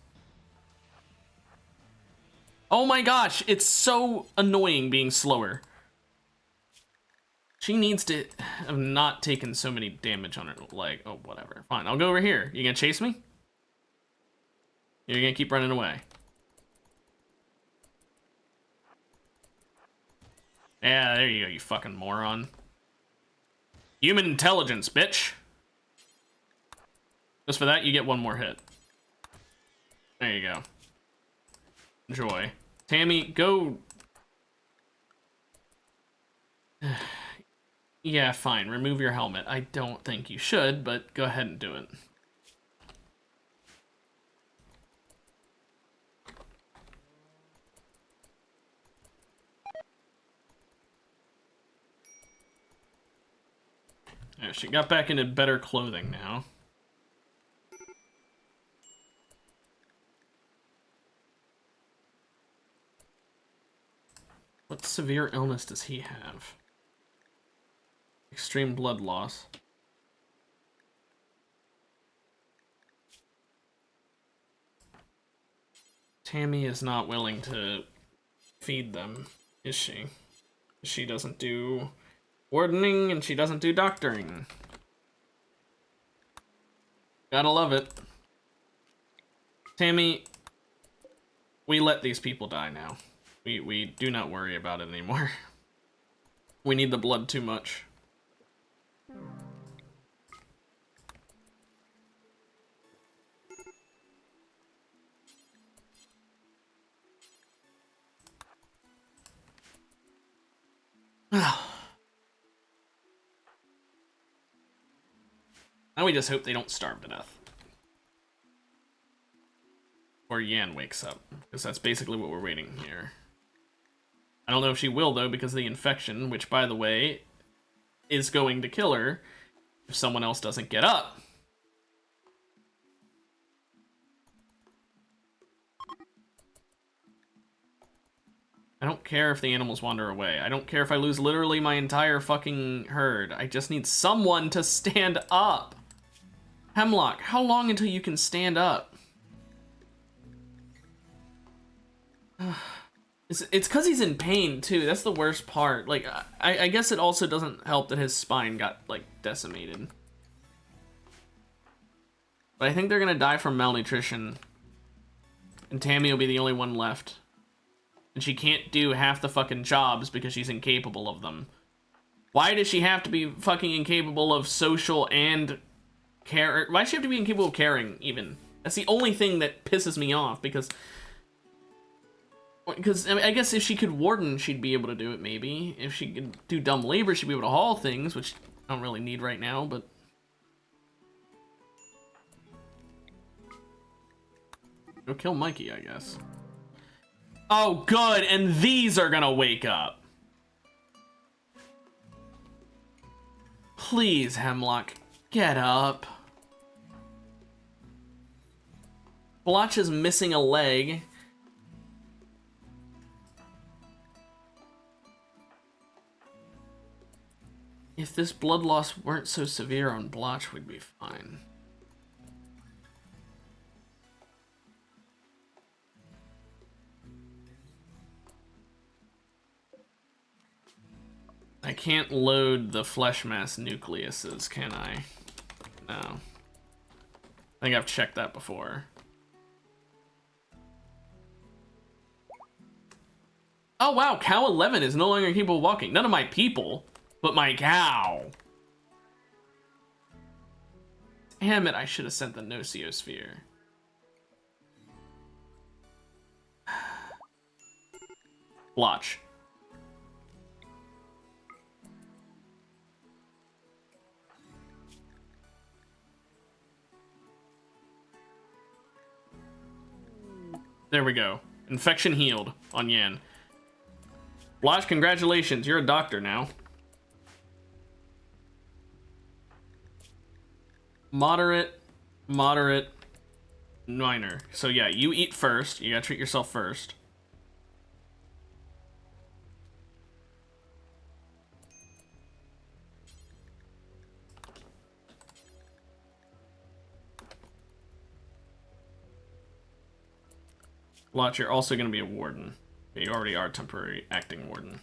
Oh my gosh, it's so annoying being slower. She needs to have not taken so many damage on her leg. Oh, whatever. Fine, I'll go over here. You gonna chase me? You're gonna keep running away. Yeah, there you go, you fucking moron. Human intelligence, bitch. Just for that, you get one more hit. There you go. Enjoy. Tammy, go... Yeah, fine. Remove your helmet. I don't think you should, but go ahead and do it. Yeah, she got back into better clothing now. What severe illness does he have? Extreme blood loss. Tammy is not willing to feed them, is she? She doesn't do wardening and she doesn't do doctoring. Gotta love it. Tammy, we let these people die now. We do not worry about it anymore. We need the blood too much. Now we just hope they don't starve to death. Or Yan wakes up, because that's basically what we're waiting here. I don't know if she will, though, because of the infection, which, by the way, is going to kill her if someone else doesn't get up. I don't care if the animals wander away. I don't care if I lose literally my entire fucking herd. I just need someone to stand up. Hemlock, how long until you can stand up? It's because he's in pain, too. That's the worst part. Like, I guess it also doesn't help that his spine got, like, decimated. But I think they're gonna die from malnutrition. And Tammy will be the only one left. And she can't do half the fucking jobs because she's incapable of them. Why does she have to be fucking incapable of social and care? Why does she have to be incapable of caring, even? That's the only thing that pisses me off, because I mean, I guess if she could warden, she'd be able to do it, maybe. If she could do dumb labor, she'd be able to haul things, which I don't really need right now, but... Go kill Mikey, I guess. Oh, good, and these are gonna wake up. Please, Hemlock, get up. Blotch is missing a leg. If this blood loss weren't so severe on Blotch, we'd be fine. I can't load the flesh mass nucleuses, can I? No. I think I've checked that before. Oh wow, cow 11 is no longer capable of walking. None of my people, but my cow. Damn it, I should have sent the Nociosphere. Blotch. There we go. Infection healed on Yan. Blotch, congratulations, you're a doctor now. Moderate, minor. So yeah, you eat first. You gotta treat yourself first. Blotch, you're also gonna be a warden. You already are temporary acting warden.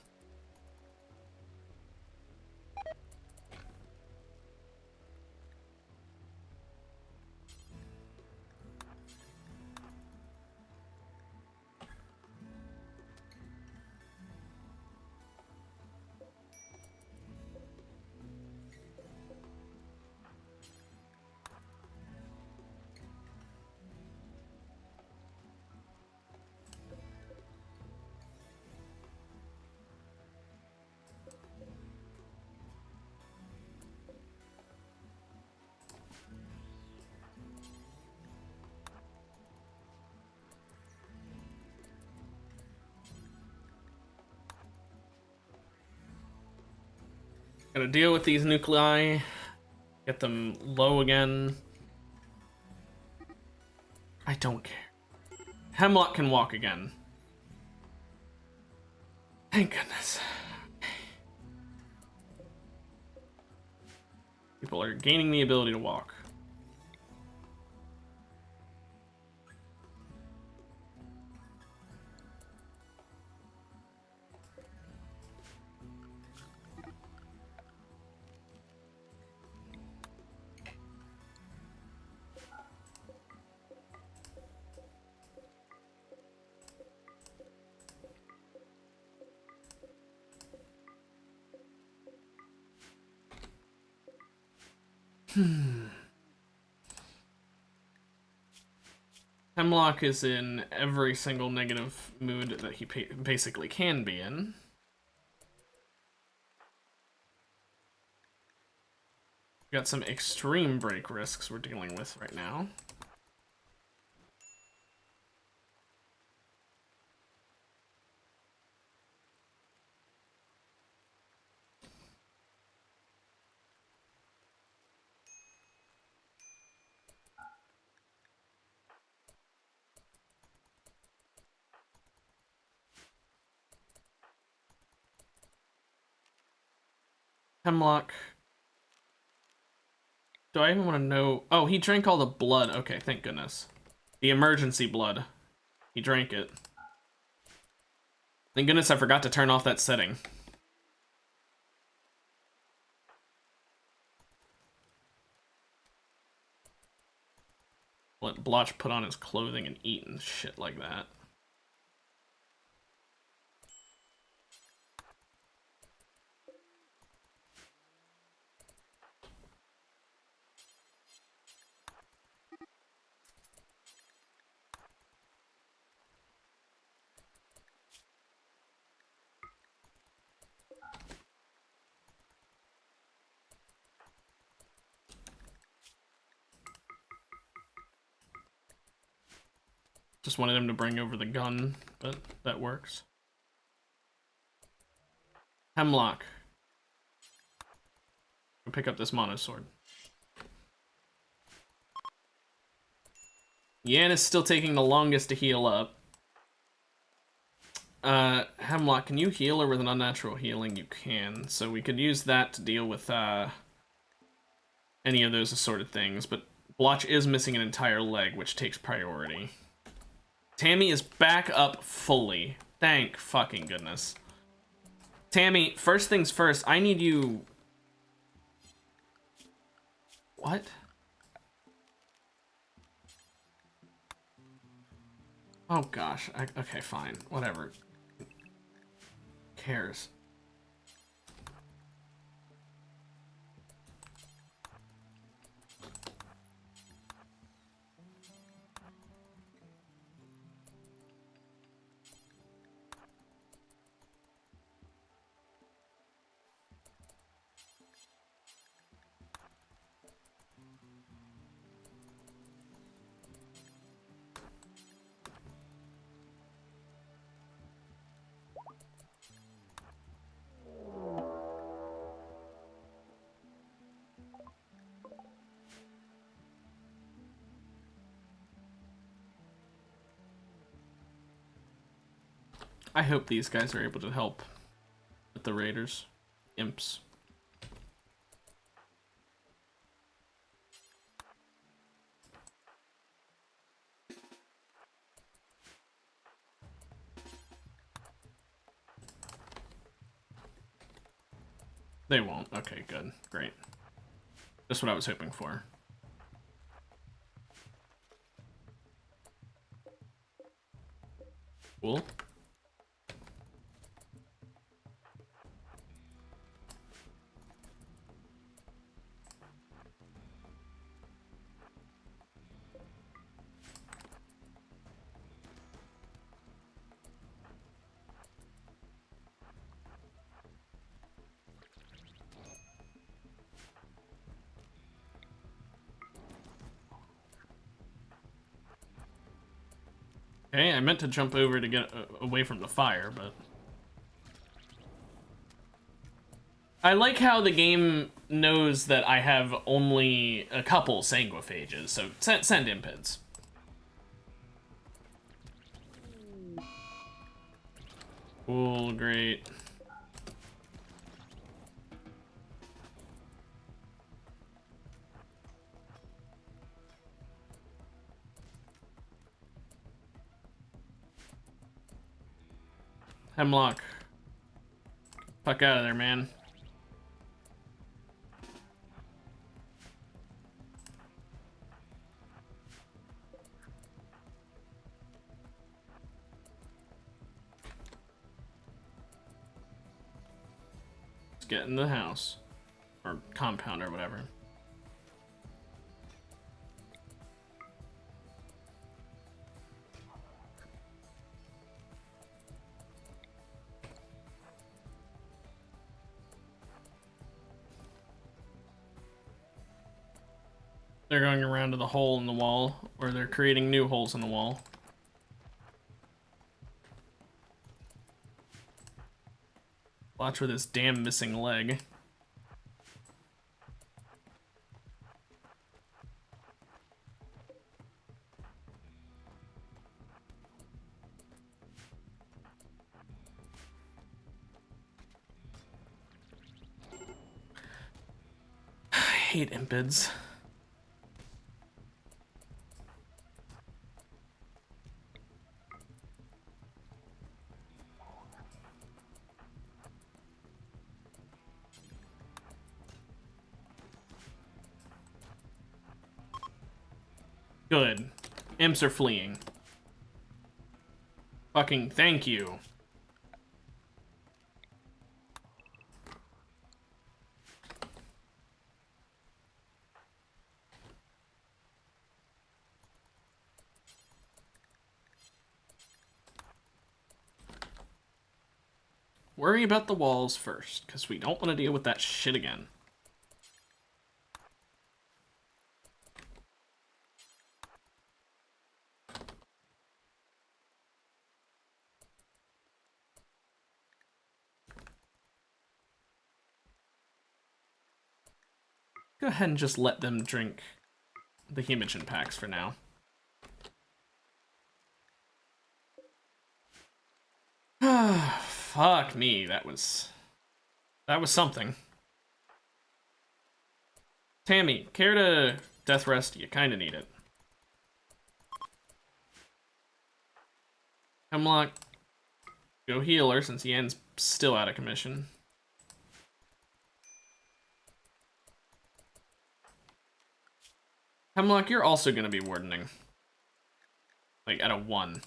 Gotta deal with these nuclei. Get them low again. I don't care. Hemlock can walk again. Thank goodness. People are gaining the ability to walk. Hemlock is in every single negative mood that he basically can be in. Got some extreme break risks we're dealing with right now. Hemlock. Do I even want to know? Oh, he drank all the blood. Okay, thank goodness. The emergency blood. He drank it. Thank goodness I forgot to turn off that setting. Let Blotch put on his clothing and eat and shit like that. Just wanted him to bring over the gun, but that works. Hemlock. I'll pick up this mono sword. Yan is still taking the longest to heal up. Hemlock, can you heal her with an unnatural healing? You can. So we could use that to deal with any of those assorted things, but Blotch is missing an entire leg, which takes priority. Tammy is back up fully. Thank fucking goodness. Tammy, first things first, I need you... What? Oh gosh, okay, fine, whatever. Who cares? I hope these guys are able to help with the raiders. Imps. They won't. Okay, good. Great. That's what I was hoping for. Cool. Okay, I meant to jump over to get away from the fire, but... I like how the game knows that I have only a couple sanguiphages, so send impids. Cool, great. Hemlock. Fuck out of there, man. Let's get in the house. Or compound or whatever. They're going around to the hole in the wall, or they're creating new holes in the wall. Watch for this damn missing leg. hate impids. Good. Imps are fleeing. Fucking thank you. Worry about the walls first, because we don't want to deal with that shit again. Go ahead and just let them drink the Hemogen packs for now. Fuck me, that was something. Tammy, care to death rest? You kinda need it. Hemlock, go heal her since Yan's still out of commission. Hemlock, you're also gonna be wardening. Like, at a 1.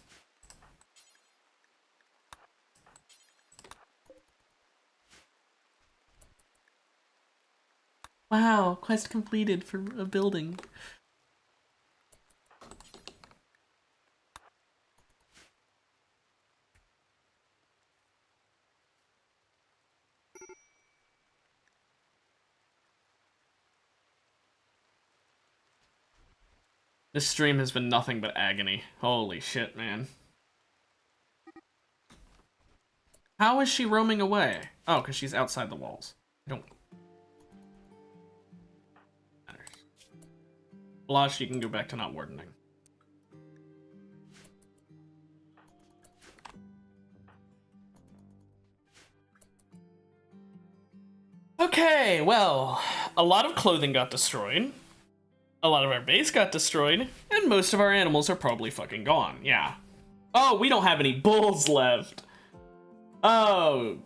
Wow, quest completed for a building. This stream has been nothing but agony. Holy shit, man. How is she roaming away? Oh, because she's outside the walls. I don't... matters. Blush, you can go back to not wardening. Okay, well, a lot of clothing got destroyed. A lot of our base got destroyed, and most of our animals are probably fucking gone, yeah. Oh, we don't have any bulls left. Oh,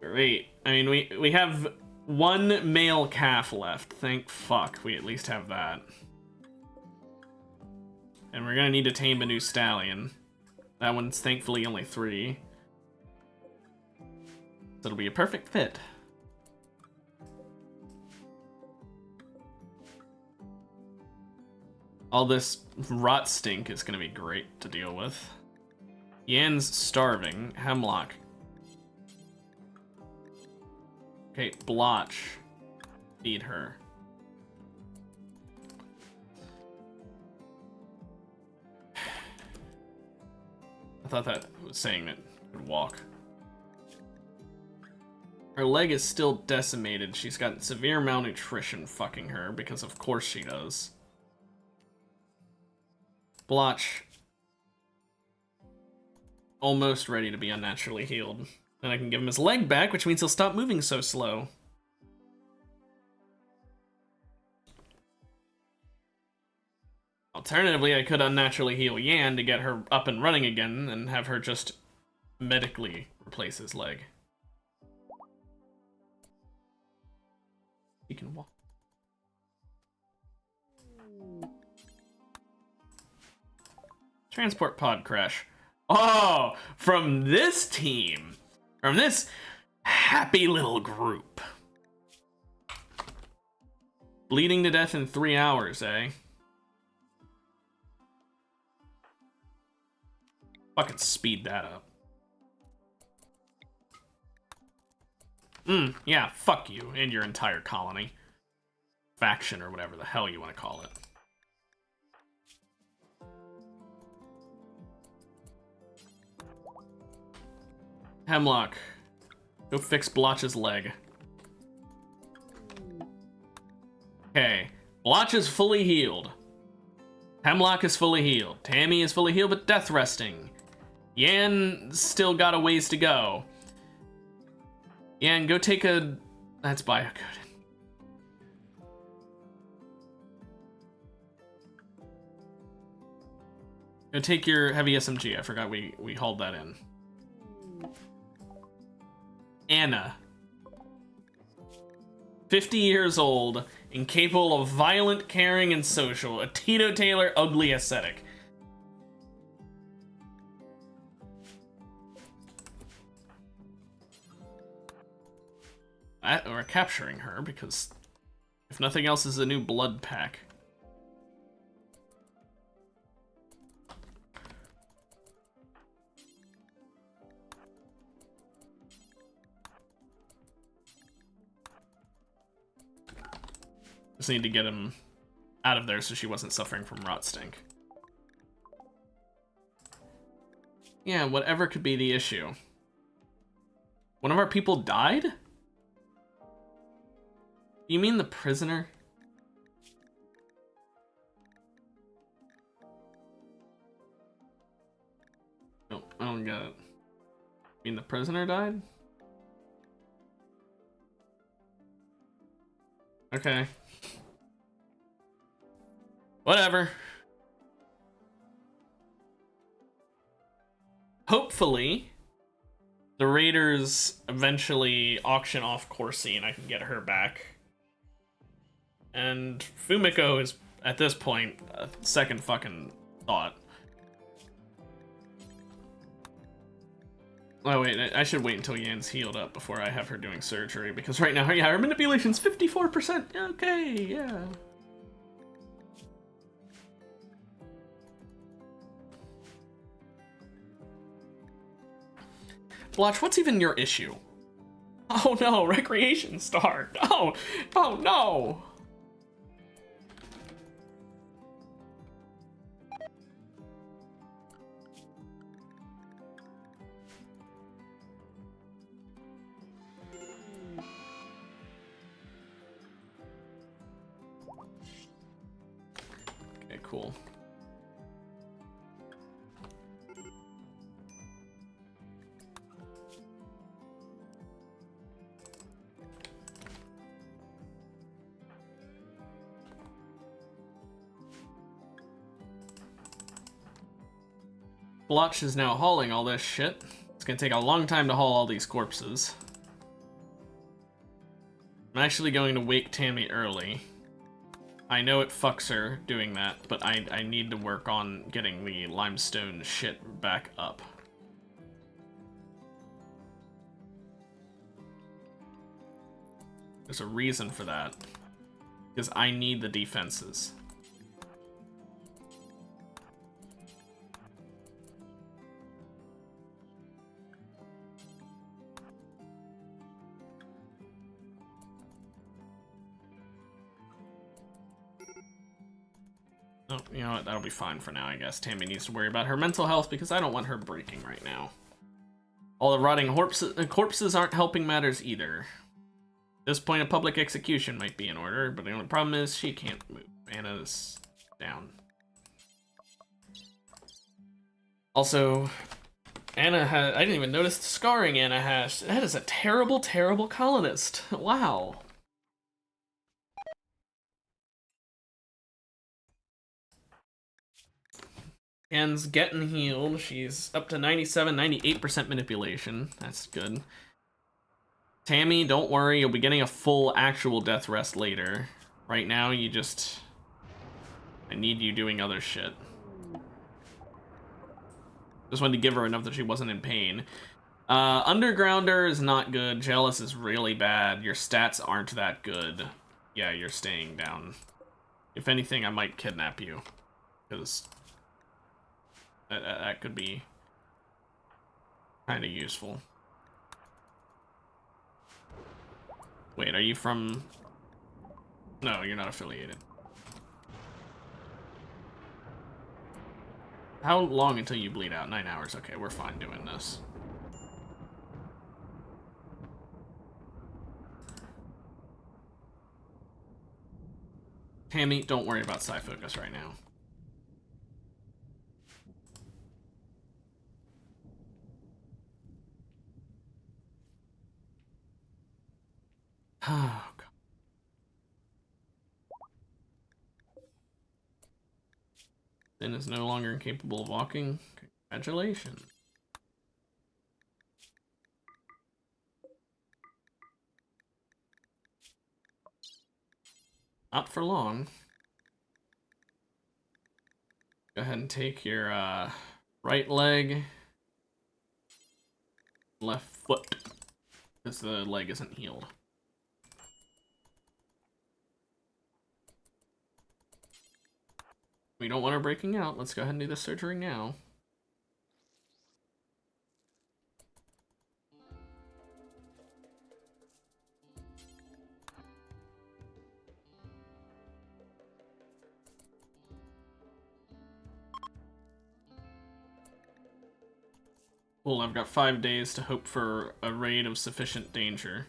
great. I mean, we have 1 male calf left. Thank fuck we at least have that. And we're gonna need to tame a new stallion. That one's thankfully only 3. So it'll be a perfect fit. All this rot stink is gonna be great to deal with. Yan's starving. Hemlock. Okay, Blotch. Feed her. I thought that was saying that it could walk. Her leg is still decimated. She's got severe malnutrition fucking her, because of course she does. Blotch. Almost ready to be unnaturally healed. Then I can give him his leg back, which means he'll stop moving so slow. Alternatively, I could unnaturally heal Yan to get her up and running again and have her just medically replace his leg. He can walk. Transport pod crash. Oh, from this team. From this happy little group. Bleeding to death in 3 hours, eh? Fucking speed that up. Yeah, fuck you and your entire colony. Faction or whatever the hell you want to call it. Hemlock, go fix Blotch's leg. Okay, Blotch is fully healed. Hemlock is fully healed. Tammy is fully healed, but death resting. Yan still got a ways to go. Yan, go take a... That's Biocoden. Go take your heavy SMG. I forgot we hauled that in. Anna. 50 years old, incapable of violent, caring, and social. A teetotaler, ugly ascetic. We're capturing her because, if nothing else, is a new blood pack. Just need to get him out of there so she wasn't suffering from rot stink. Yeah, whatever could be the issue. One of our people died? You mean the prisoner? No, I don't get it. You mean the prisoner died? Okay. Whatever. Hopefully, the raiders eventually auction off Corsi and I can get her back. And Fumiko is, at this point, a second fucking thought. Oh wait, I should wait until Yan's healed up before I have her doing surgery, because right now, yeah, her manipulation's 54%. Okay, yeah. Blotch, what's even your issue? Oh no, recreation star. Oh no. Okay, cool. Blotch is now hauling all this shit. It's gonna take a long time to haul all these corpses. I'm actually going to wake Tammy early. I know it fucks her doing that, but I need to work on getting the limestone shit back up. There's a reason for that. Because I need the defenses. Oh, you know what? That'll be fine for now, I guess. Tammy needs to worry about her mental health because I don't want her breaking right now. All the rotting corpses aren't helping matters either. At this point, a public execution might be in order, but the only problem is she can't move. Anna's down. Also, Anna has... I didn't even notice the scarring Anna has. That is a terrible, terrible colonist. Wow. Anne's getting healed. She's up to 97, 98% manipulation. That's good. Tammy, don't worry. You'll be getting a full actual death rest later. Right now, you just... I need you doing other shit. Just wanted to give her enough that she wasn't in pain. Undergrounder is not good. Jealous is really bad. Your stats aren't that good. Yeah, you're staying down. If anything, I might kidnap you. Because... that could be kind of useful. Wait, are you from... No, you're not affiliated. How long until you bleed out? 9 hours. Okay, we're fine doing this. Tammy, don't worry about Psi Focus right now. Oh, God. Then is no longer incapable of walking. Congratulations. Not for long. Go ahead and take your right leg, left foot, because the leg isn't healed. We don't want her breaking out. Let's go ahead and do the surgery now. Cool, I've got 5 days to hope for a raid of sufficient danger.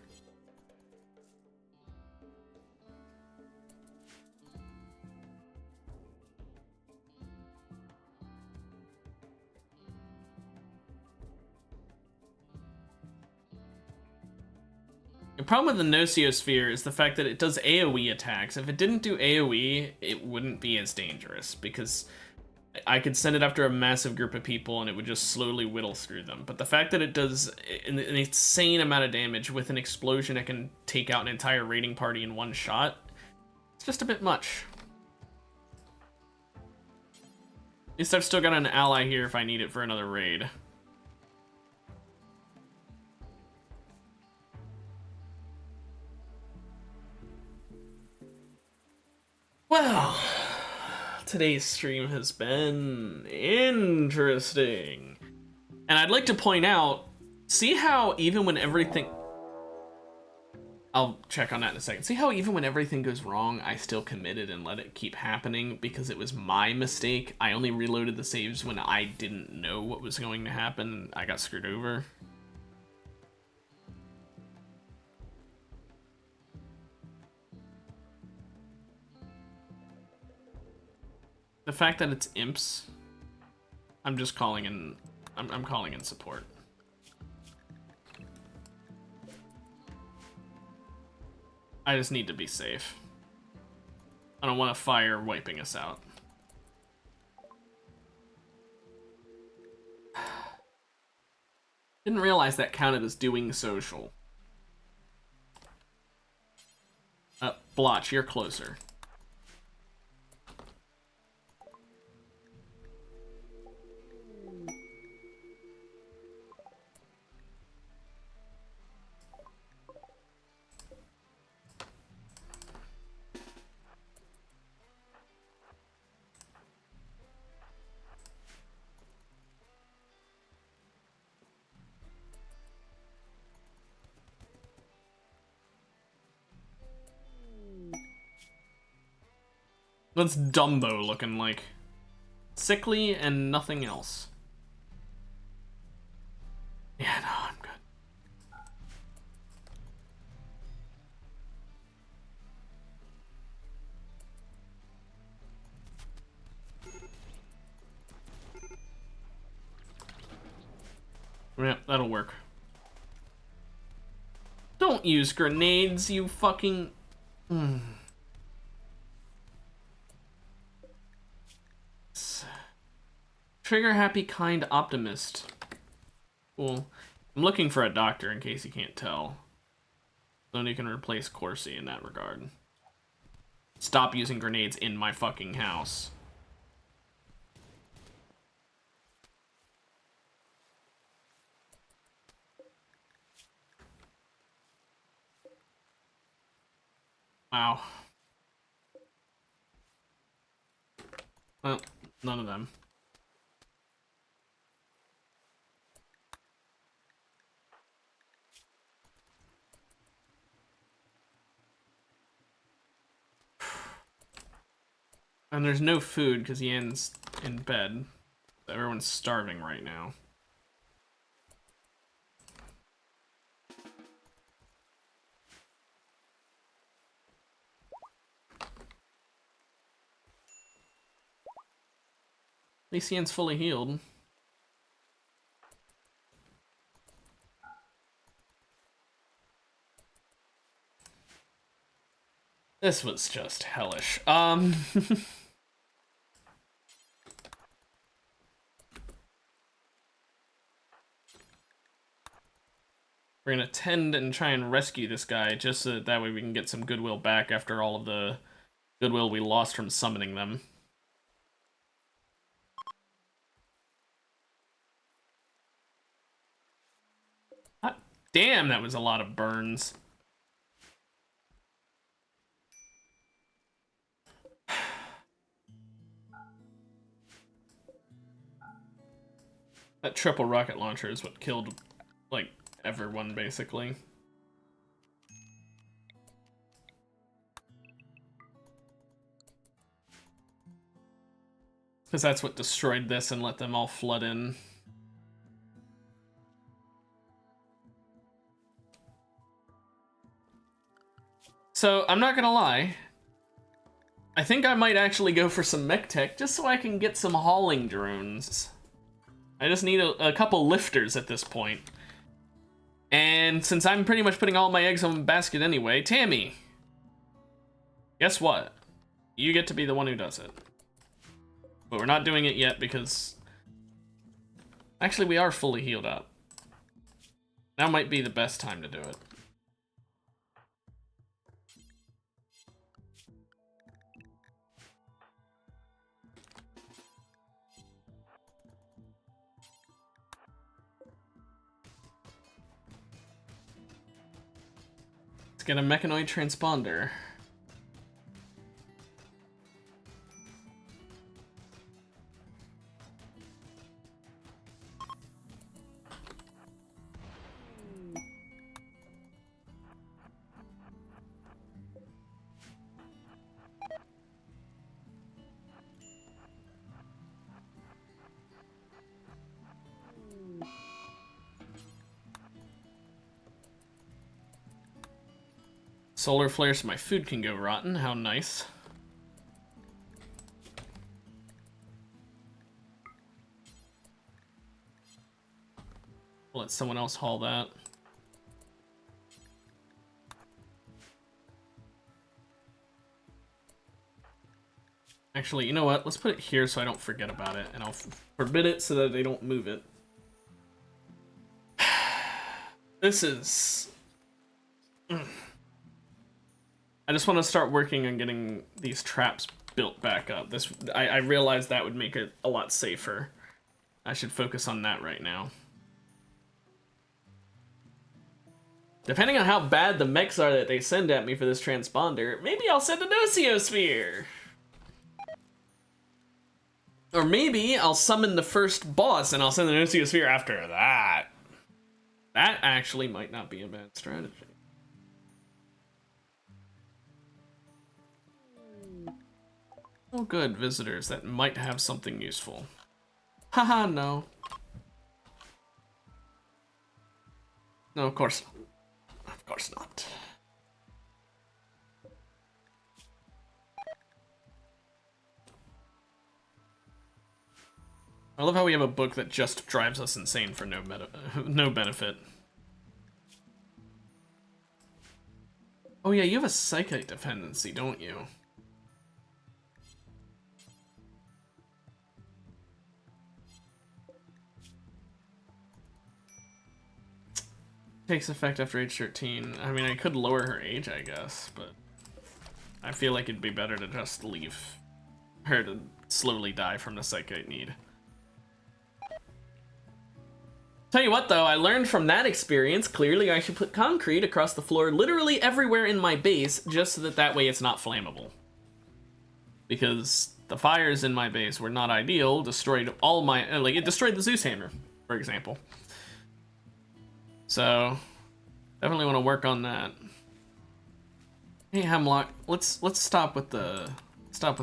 The problem with the Nociosphere is the fact that it does AoE attacks. If it didn't do AoE, it wouldn't be as dangerous, because I could send it after a massive group of people and it would just slowly whittle through them. But the fact that it does an insane amount of damage with an explosion that can take out an entire raiding party in one shot, it's just a bit much. At least I've still got an ally here if I need it for another raid. Well, today's stream has been interesting. And I'd like to point out, see how even when everything... I'll check on that in a second. See how even when everything goes wrong, I still committed and let it keep happening because it was my mistake. I only reloaded the saves when I didn't know what was going to happen. I got screwed over. The fact that it's imps, I'm just calling in, I'm calling in support. I just need to be safe. I don't want a fire wiping us out. Didn't realize that counted as doing social. Blotch, you're closer. What's Dumbo looking like? Sickly and nothing else. Yeah, no, I'm good. Yeah, that'll work. Don't use grenades, you fucking... Trigger happy, kind optimist. Cool. I'm looking for a doctor in case you can't tell. Then you can replace Corsi in that regard. Stop using grenades in my fucking house. Wow. Well, none of them. And there's no food because Yan's in bed. Everyone's starving right now. At least Yan's fully healed. This was just hellish. We're gonna tend and try and rescue this guy, just so that way we can get some goodwill back after all of the goodwill we lost from summoning them. Hot damn, that was a lot of burns. That triple rocket launcher is what killed, like, everyone, basically. Because that's what destroyed this and let them all flood in. So, I'm not gonna lie. I think I might actually go for some mech tech, just so I can get some hauling drones. I just need a couple lifters at this point. And since I'm pretty much putting all my eggs in one basket anyway, Tammy, guess what? You get to be the one who does it. But we're not doing it yet because... Actually, we are fully healed up. Now might be the best time to do it. Get a mechanoid transponder. Solar flare so my food can go rotten. How nice. I'll let someone else haul that. Actually, you know what? Let's put it here so I don't forget about it, and I'll forbid it so that they don't move it. This is... I just want to start working on getting these traps built back up. I realized that would make it a lot safer. I should focus on that right now. Depending on how bad the mechs are that they send at me for this transponder, maybe I'll send a Nociosphere! Or maybe I'll summon the first boss and I'll send the Nociosphere after that. That actually might not be a bad strategy. Oh good, visitors that might have something useful. Haha, no. No, of course not. Of course not. I love how we have a book that just drives us insane for no benefit. Oh yeah, you have a psychic dependency, don't you? Takes effect after age 13. I mean, I could lower her age, I guess, but I feel like it'd be better to just leave her to slowly die from the psychite need. Tell you what though, I learned from that experience, clearly I should put concrete across the floor literally everywhere in my base, just so that way it's not flammable. Because the fires in my base were not ideal, destroyed all my, like it destroyed the Zeus hammer, for example. So, definitely want to work on that. Hey Hemlock, let's stop with the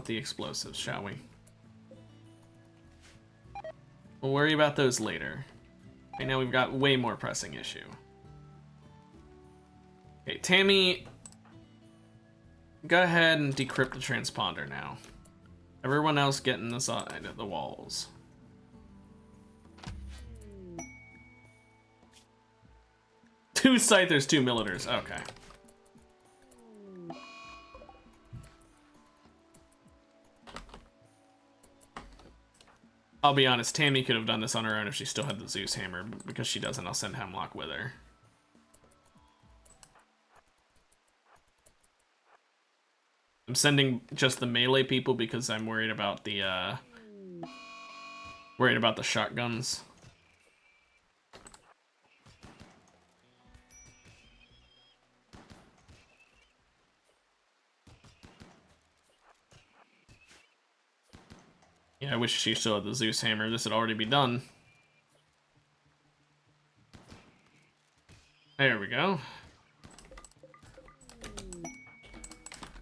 explosives, shall we? We'll worry about those later. Okay, now we've got way more pressing issue. Okay, Tammy, go ahead and decrypt the transponder now. Everyone else get in the side of the walls. Two Scythers, 2 Millitors. Okay. I'll be honest, Tammy could have done this on her own if she still had the Zeus hammer, but because she doesn't, I'll send Hemlock with her. I'm sending just the melee people because I'm worried about the shotguns. Yeah, I wish she still had the Zeus hammer. This would already be done. There we go.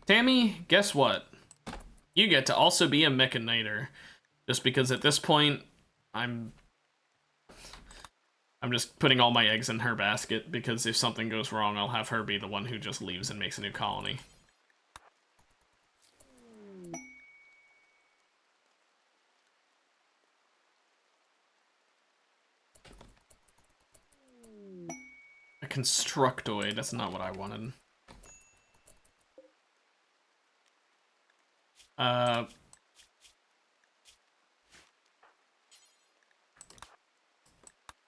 Tammy, guess what? You get to also be a Mechanator. Just because at this point, I'm just putting all my eggs in her basket, because if something goes wrong, I'll have her be the one who just leaves and makes a new colony. A Constructoid, that's not what I wanted.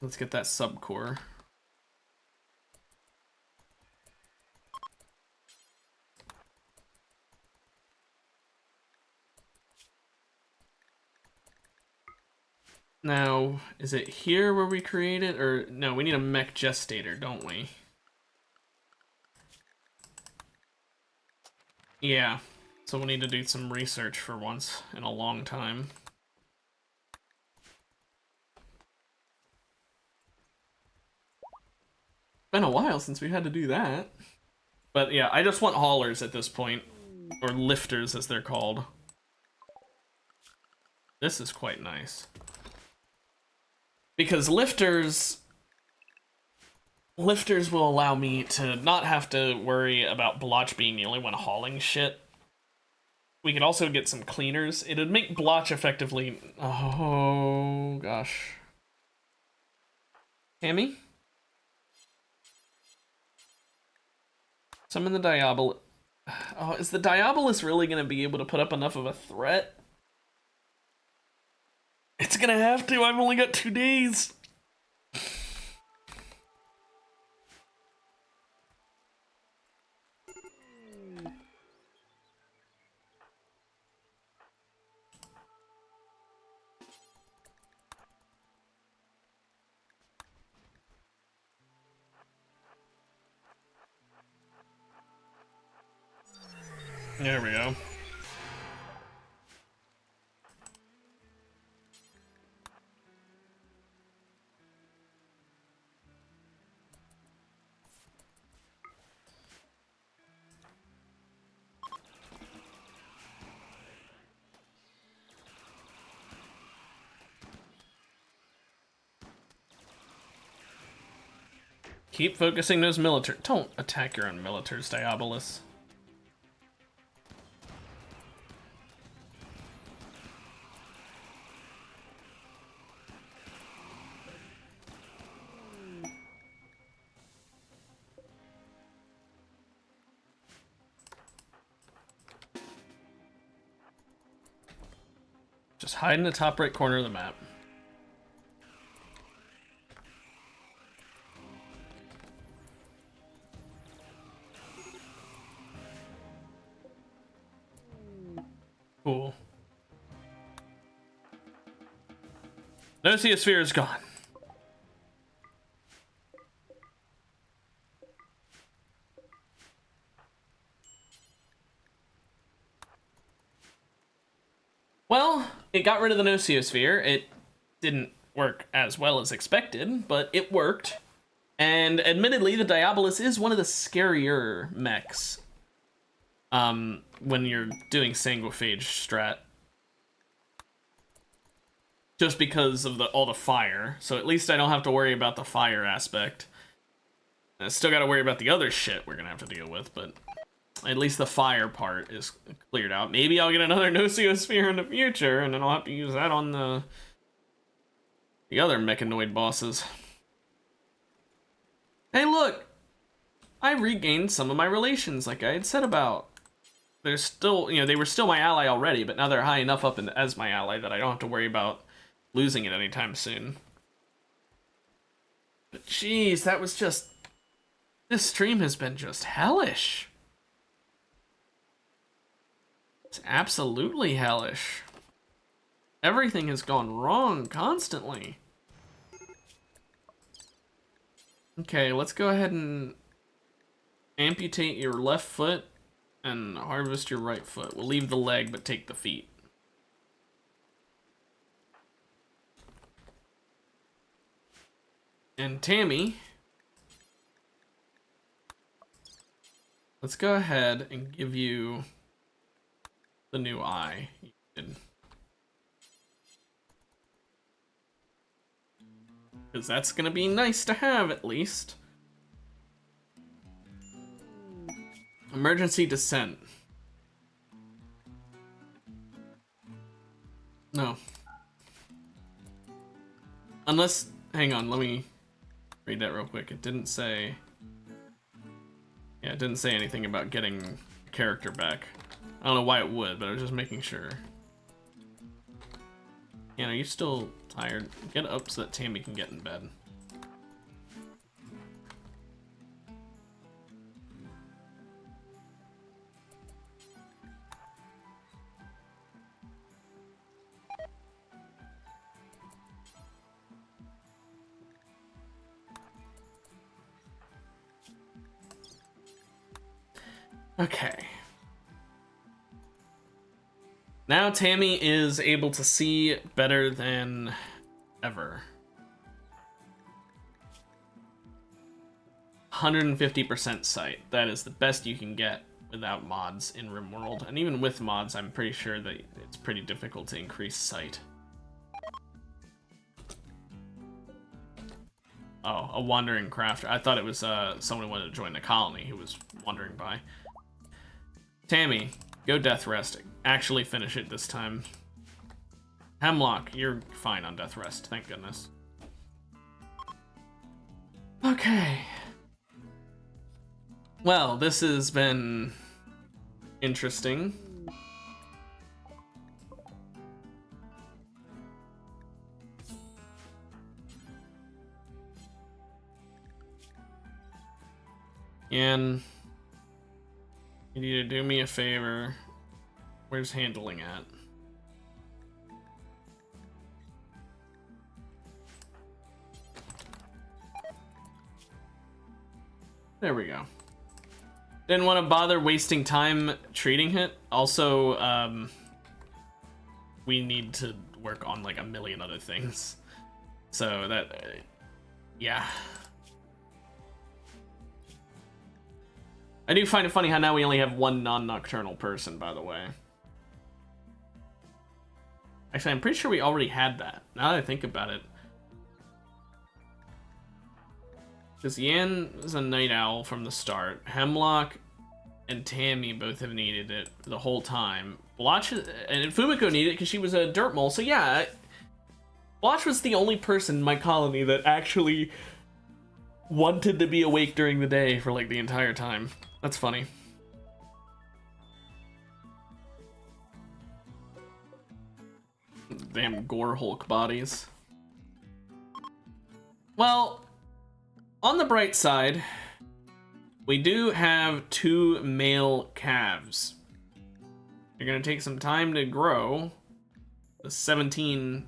Let's get that subcore. Now, is it here where we create it? Or, no, we need a mech gestator, don't we? Yeah, so we'll need to do some research for once in a long time. Been a while since we had to do that. But yeah, I just want haulers at this point. Or lifters, as they're called. This is quite nice. Because lifters will allow me to not have to worry about Blotch being the only one hauling shit. We could also get some cleaners. It'd make Blotch effectively... Oh, gosh. Tammy? Summon the Diabolus. Oh, is the Diabolus really going to be able to put up enough of a threat? It's going to have to. I've only got 2 days. There we go. Keep focusing those military. Don't attack your own militaries, Diabolus. Just hide in the top right corner of the map. Cool. Nosiosphere is gone. Well, it got rid of the Nosiosphere. It didn't work as well as expected, but it worked. And admittedly, the Diabolus is one of the scarier mechs. When you're doing Sanguiphage strat. Just because of all the fire. So at least I don't have to worry about the fire aspect. I still gotta worry about the other shit we're gonna have to deal with, but at least the fire part is cleared out. Maybe I'll get another Nosiosphere in the future, and then I'll have to use that on the other mechanoid bosses. Hey, look! I regained some of my relations, like I had said about. They're still, they were still my ally already, but now they're high enough up as my ally that I don't have to worry about losing it anytime soon. But jeez, that was just... This stream has been just hellish. It's absolutely hellish. Everything has gone wrong constantly. Okay, let's go ahead and amputate your left foot and harvest your right foot. We'll leave the leg, but take the feet. And Tammy, let's go ahead and give you the new eye. Because that's going to be nice to have, at least. Emergency descent. No. Unless, hang on, let me read that real quick. It didn't say... Yeah, it didn't say anything about getting a character back. I don't know why it would, but I was just making sure. Yeah, are you still tired? Get up so that Tammy can get in bed. Okay. Now Tammy is able to see better than ever. 150% sight. That is the best you can get without mods in Rimworld. And even with mods, I'm pretty sure that it's pretty difficult to increase sight. Oh, a wandering crafter. I thought it was someone who wanted to join the colony who was wandering by. Tammy, go death rest. Actually finish it this time. Hemlock, you're fine on death rest, thank goodness. Okay. Well, this has been interesting. And you need to do me a favor. Where's handling at? There we go. Didn't want to bother wasting time treating it. Also, we need to work on like a million other things. So that, yeah. I do find it funny how now we only have one non-nocturnal person, by the way. Actually, I'm pretty sure we already had that, now that I think about it. Because Yan is a night owl from the start. Hemlock and Tammy both have needed it the whole time. Blotch and Fumiko needed it because she was a dirt mole. So yeah, Blotch was the only person in my colony that actually wanted to be awake during the day for like the entire time. That's funny. Damn gore Hulk bodies. Well, on the bright side, we do have 2 male calves. They're gonna take some time to grow. The 17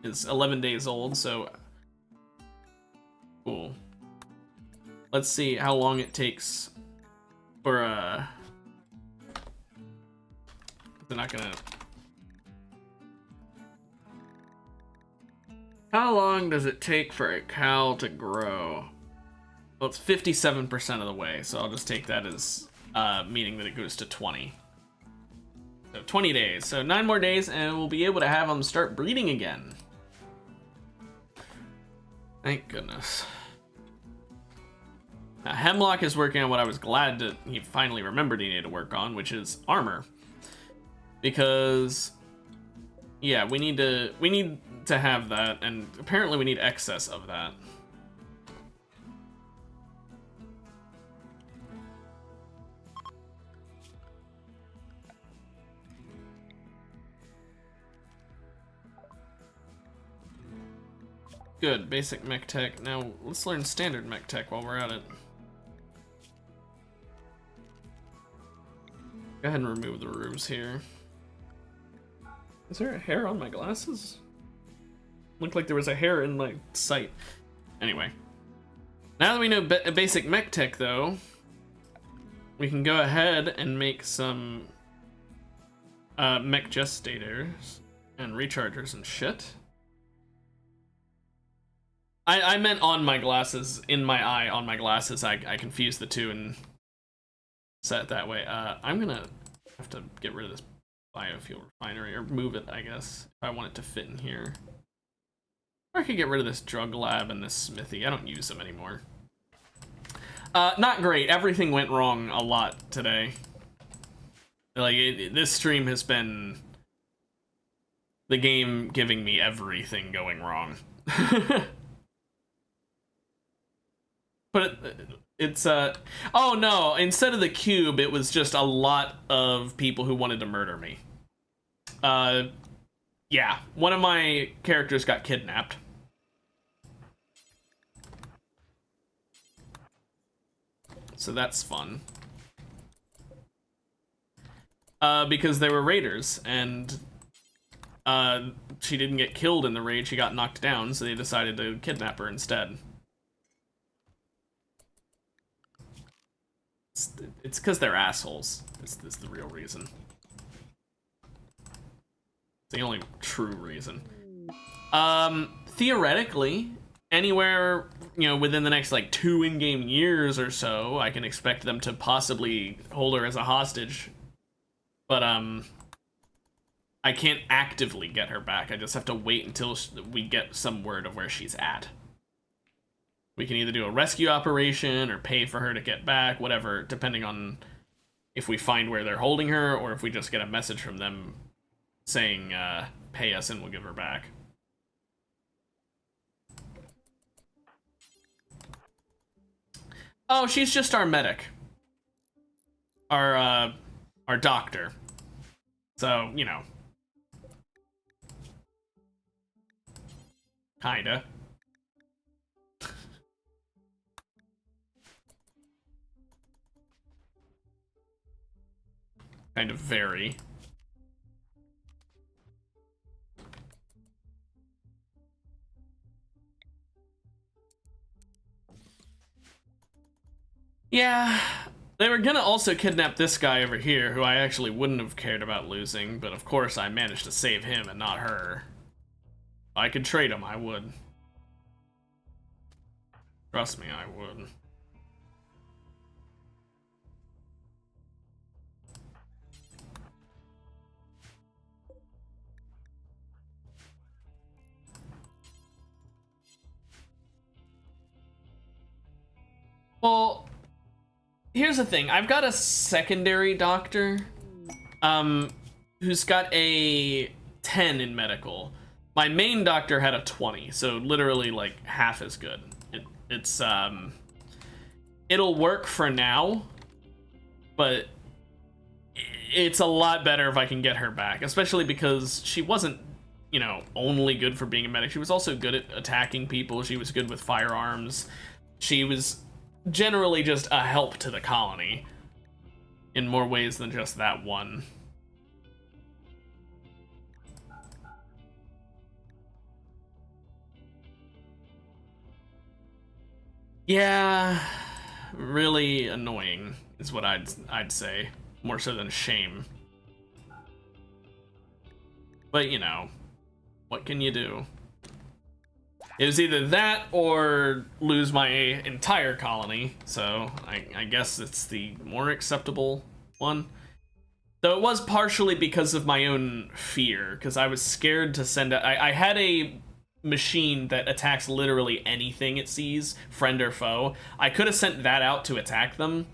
is 11 days old, so cool. Let's see how long it takes for they're not gonna. How long does it take for a cow to grow? Well, it's 57% of the way, so I'll just take that as meaning that it goes to 20. So 20 days. So 9 more days, and we'll be able to have them start breeding again. Thank goodness. Now, Hemlock is working on what I was glad that he finally remembered he needed to work on, which is armor. Because, yeah, we need to have that, and apparently we need excess of that. Good, basic mech tech. Now, let's learn standard mech tech while we're at it. Go ahead and remove the roofs here. Is there a hair on my glasses? Looked like there was a hair in my sight. Anyway. Now that we know basic mech tech, though, we can go ahead and make some mech gestators and rechargers and shit. I meant on my glasses, in my eye, on my glasses. I confused the two and set it that way. I'm gonna have to get rid of this biofuel refinery, or move it, I guess, if I want it to fit in here. Or I could get rid of this drug lab and this smithy. I don't use them anymore. Not great. Everything went wrong a lot today. Like, this stream has been the game giving me everything going wrong. But it's oh no, instead of the cube, it was just a lot of people who wanted to murder me. Yeah, one of my characters got kidnapped. So that's fun. Because they were raiders, and she didn't get killed in the raid, she got knocked down, so they decided to kidnap her instead. It's because they're assholes. It's the real reason. It's the only true reason. Theoretically, anywhere, you know, within the next like 2 in-game years or so, I can expect them to possibly hold her as a hostage. But I can't actively get her back. I just have to wait until we get some word of where she's at. We can either do a rescue operation or pay for her to get back, whatever, depending on if we find where they're holding her or if we just get a message from them saying, pay us and we'll give her back. Oh, she's just our medic. Our doctor. So, you know. Kinda. Kind of very. Yeah, they were gonna also kidnap this guy over here, who I actually wouldn't have cared about losing, but of course I managed to save him and not her. If I could trade him, I would. Trust me, I would. Well, here's the thing. I've got a secondary doctor, who's got a 10 in medical. My main doctor had a 20, so literally like half as good. It'll work for now, but it's a lot better if I can get her back, especially because she wasn't, you know, only good for being a medic. She was also good at attacking people. She was good with firearms. She was generally just a help to the colony in more ways than just that one. Yeah, really annoying is what I'd say, more so than shame. But you know, what can you do? It was either that or lose my entire colony, so I guess it's the more acceptable one. Though it was partially because of my own fear, because I was scared to send out... I had a machine that attacks literally anything it sees, friend or foe. I could have sent that out to attack them,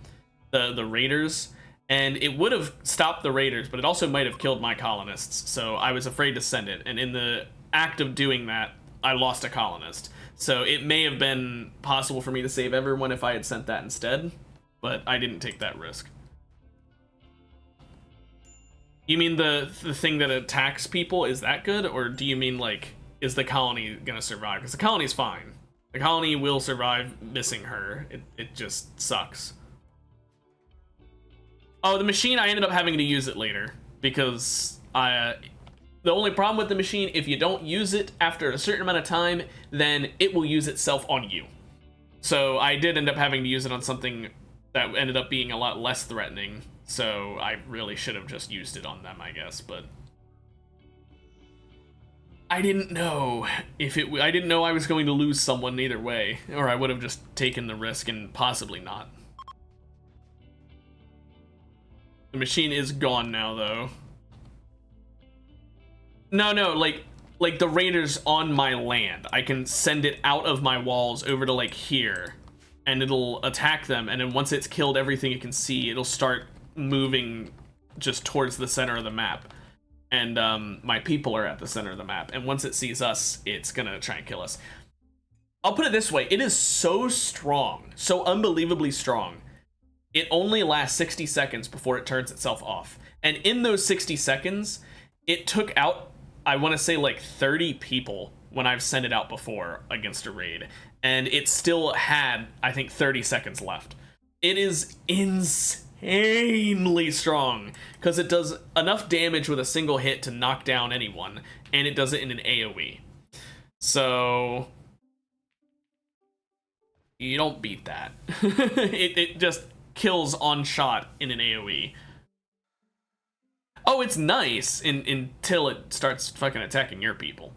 the raiders, and it would have stopped the raiders, but it also might have killed my colonists, so I was afraid to send it, and in the act of doing that, I lost a colonist. So it may have been possible for me to save everyone if I had sent that instead, but I didn't take that risk. You mean the thing that attacks people, is that good? Or do you mean, like, is the colony gonna survive? Because the colony's fine. The colony will survive missing her. It just sucks. Oh, the machine, I ended up having to use it later, because The only problem with the machine, if you don't use it after a certain amount of time, then it will use itself on you. So I did end up having to use it on something that ended up being a lot less threatening. So I really should have just used it on them, I guess, but I didn't know if it. I didn't know I was going to lose someone either way, or I would have just taken the risk and possibly not. The machine is gone now, though. No, like the raiders on my land. I can send it out of my walls over to like here, and it'll attack them. And then once it's killed everything it can see, it'll start moving just towards the center of the map. And my people are at the center of the map. And once it sees us, it's gonna try and kill us. I'll put it this way. It is so strong, so unbelievably strong. It only lasts 60 seconds before it turns itself off. And in those 60 seconds, it took out, I want to say like 30 people when I've sent it out before against a raid. And it still had, I think, 30 seconds left. It is insanely strong because it does enough damage with a single hit to knock down anyone. And it does it in an AoE. So you don't beat that. it just kills on shot in an AoE. Oh, it's nice until it starts fucking attacking your people.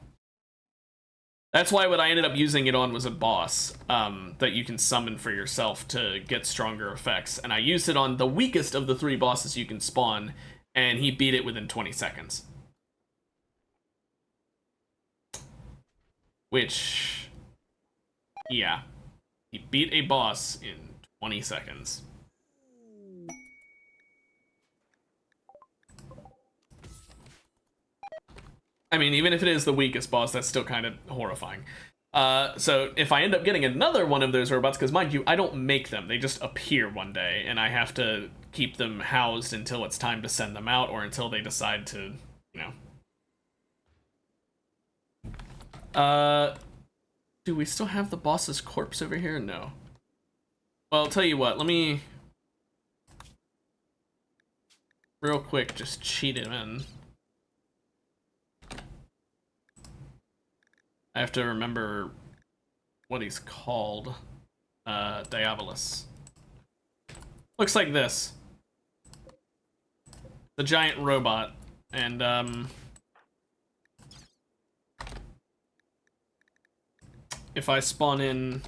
That's why what I ended up using it on was a boss that you can summon for yourself to get stronger effects. And I used it on the weakest of the 3 bosses you can spawn, and he beat it within 20 seconds. Which, yeah, he beat a boss in 20 seconds. I mean, even if it is the weakest boss, that's still kind of horrifying. So if I end up getting another one of those robots, because mind you, I don't make them. They just appear one day, and I have to keep them housed until it's time to send them out, or until they decide to, you know. Do we still have the boss's corpse over here? No. Well, I'll tell you what, let me real quick just cheat him in. I have to remember what he's called. Diabolus. Looks like this. The giant robot. And, if I spawn in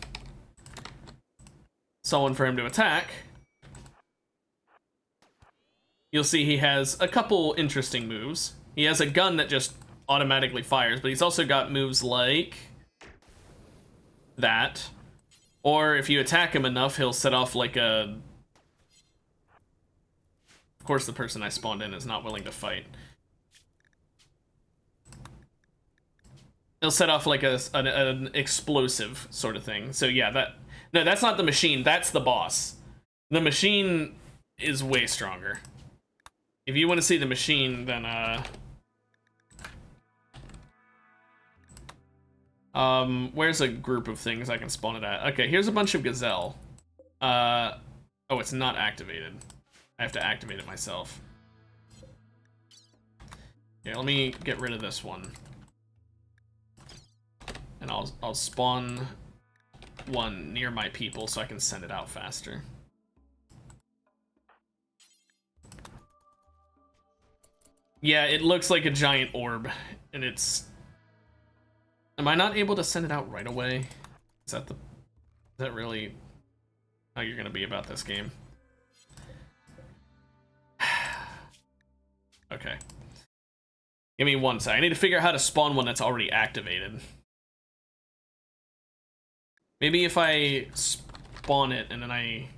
someone for him to attack, you'll see he has a couple interesting moves. He has a gun that just automatically fires, but he's also got moves like that. Or if you attack him enough, he'll set off like a... Of course, the person I spawned in is not willing to fight. He'll set off like an explosive sort of thing. So yeah, no, that's not the machine, that's the boss. The machine is way stronger. If you want to see the machine, then where's a group of things I can spawn it at? Okay, here's a bunch of gazelle. Oh, it's not activated. I have to activate it myself. Yeah, let me get rid of this one. And I'll spawn one near my people so I can send it out faster. Yeah, it looks like a giant orb, and it's... Am I not able to send it out right away? Is that really how you're gonna be about this game? Okay. Give me one sec. I need to figure out how to spawn one that's already activated. Maybe if I spawn it and then I...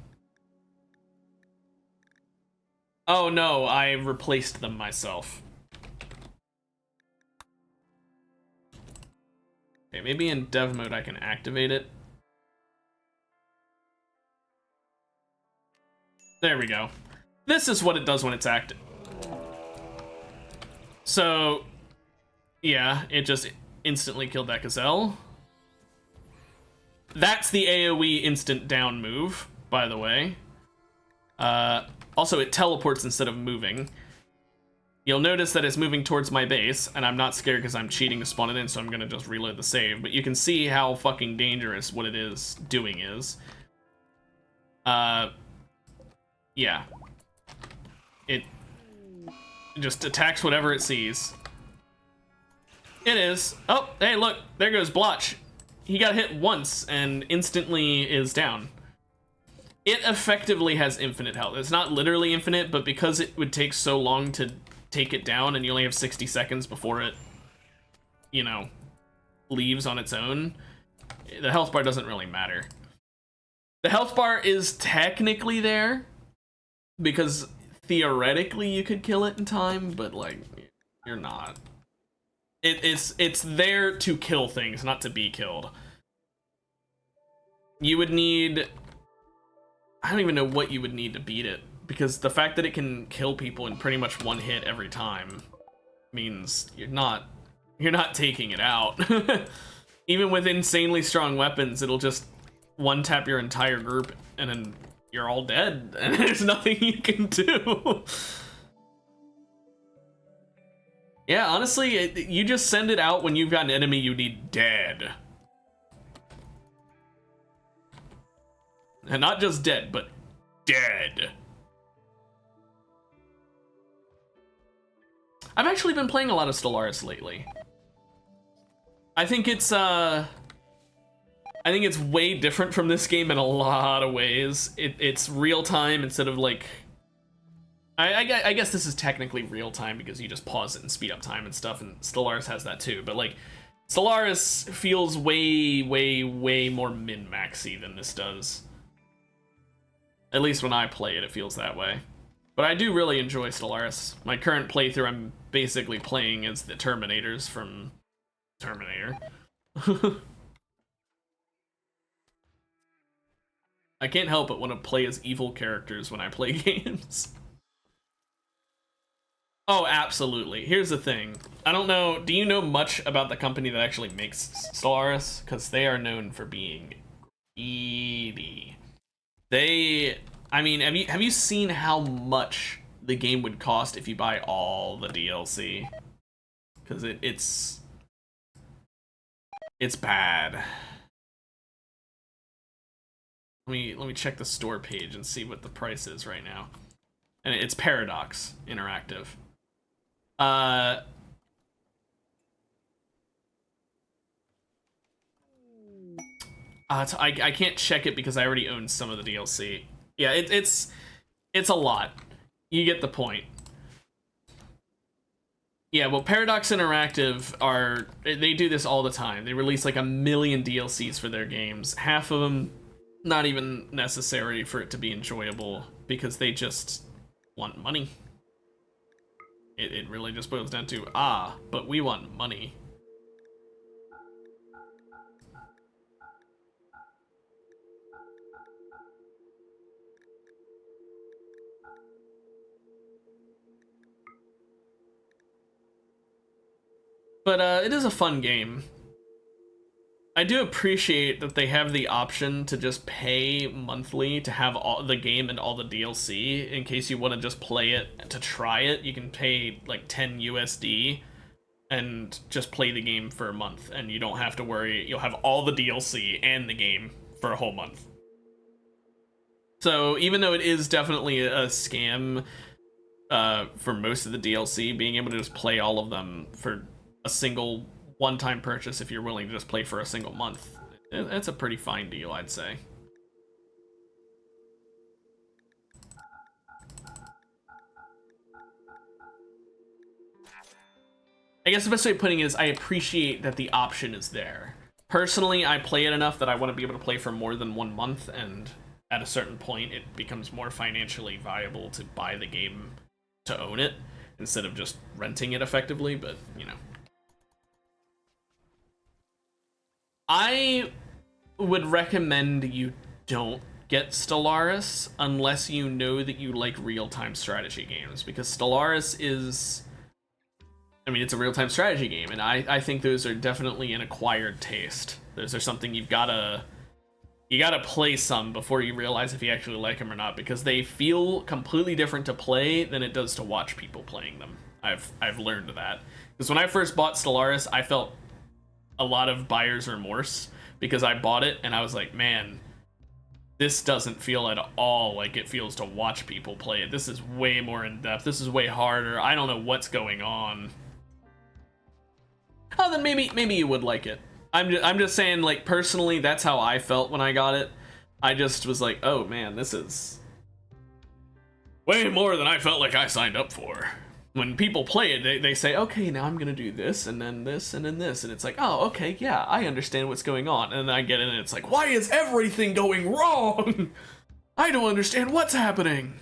Oh no, I replaced them myself. Okay, maybe in dev mode I can activate it. There we go. This is what it does when it's active. So, yeah, it just instantly killed that gazelle. That's the AoE instant down move, by the way. Also, it teleports instead of moving. You'll notice that it's moving towards my base, and I'm not scared because I'm cheating to spawn it in, so I'm gonna just reload the save. But you can see how fucking dangerous what it is doing is. Yeah. It just attacks whatever it sees. It is. Oh, hey, look, there goes Blotch. He got hit once and instantly is down. It effectively has infinite health. It's not literally infinite, but because it would take so long to take it down and you only have 60 seconds before it, you know, leaves on its own, the health bar doesn't really matter. The health bar is technically there because theoretically you could kill it in time, but like, you're not. It's there to kill things, not to be killed. You would need... I don't even know what you would need to beat it, because the fact that it can kill people in pretty much one hit every time means you're not taking it out. Even with insanely strong weapons, it'll just one-tap your entire group and then you're all dead and there's nothing you can do. Yeah, honestly, you just send it out when you've got an enemy you need dead. And not just dead, but dead. I've actually been playing a lot of Stellaris lately. I think it's way different from this game in a lot of ways. It's real time instead of like... I guess this is technically real time because you just pause it and speed up time and stuff, and Stellaris has that too, but like, Stellaris feels way, way, way more min-maxy than this does. At least when I play it, it feels that way. But I do really enjoy Stellaris. My current playthrough, I'm basically playing as the Terminators from Terminator. I can't help but want to play as evil characters when I play games. Oh, absolutely. Here's the thing. I don't know, do you know much about the company that actually makes Stellaris? Because they are known for being greedy. I mean, have you seen how much the game would cost if you buy all the DLC? Because it's bad. Let me check the store page and see what the price is right now. And it's Paradox Interactive. I can't check it because I already own some of the DLC. Yeah, it's a lot. You get the point. Yeah, well, Paradox Interactive they do this all the time. They release like 1 million DLCs for their games. Half of them not even necessary for it to be enjoyable because they just want money. It really just boils down to, but we want money. But it is a fun game. I do appreciate that they have the option to just pay monthly to have all the game and all the DLC. In case you want to just play it to try it, you can pay like 10 USD and just play the game for a month, and you don't have to worry. You'll have all the DLC and the game for a whole month. So even though it is definitely a scam for most of the DLC, being able to just play all of them for a single one-time purchase, if you're willing to just play for a single month, that's a pretty fine deal, I'd say. I guess the best way of putting it is I appreciate that the option is there. Personally, I play it enough that I want to be able to play for more than 1 month, and at a certain point it becomes more financially viable to buy the game to own it instead of just renting it effectively, but you know. I would recommend you don't get Stellaris unless you know that you like real-time strategy games, because Stellaris is, I mean, it's a real-time strategy game, and I think those are definitely an acquired taste. Those are something you gotta play some before you realize if you actually like them or not, because they feel completely different to play than it does to watch people playing them. I've learned that. Because when I first bought Stellaris, I felt a lot of buyer's remorse because I bought it and I was like, man, this doesn't feel at all like it feels to watch people play it. This is way more in depth. This is way harder. I don't know what's going on. Oh, then maybe you would like it. I'm just saying, like, personally, that's how I felt when I got it. I just was like, oh man, this is way more than I felt like I signed up for. When people play it, they say, okay, now I'm gonna do this, and then this, and then this, and it's like, oh, okay, yeah, I understand what's going on. And then I get in and it's like, why is everything going wrong? I don't understand what's happening.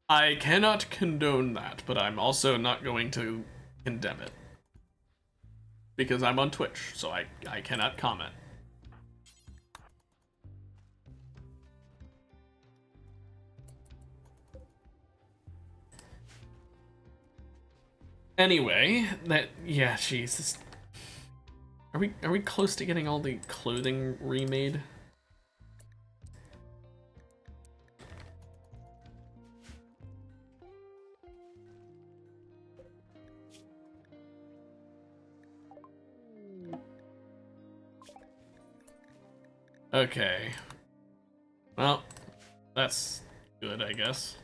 I cannot condone that, but I'm also not going to condemn it. Because I'm on Twitch, so I cannot comment. Anyway, yeah, Jesus. Are we close to getting all the clothing remade? Okay. Well, that's good, I guess.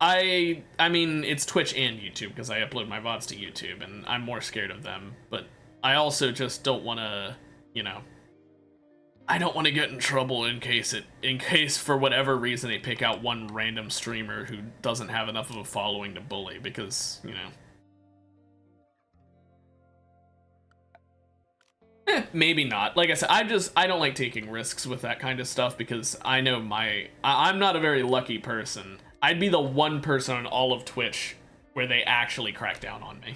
I mean, it's Twitch and YouTube because I upload my VODs to YouTube and I'm more scared of them, but I also just don't want to, you know, I don't want to get in trouble in case for whatever reason they pick out one random streamer who doesn't have enough of a following to bully because, you know. Maybe not. Like I said, I don't like taking risks with that kind of stuff because I know I'm not a very lucky person. I'd be the one person on all of Twitch where they actually crack down on me.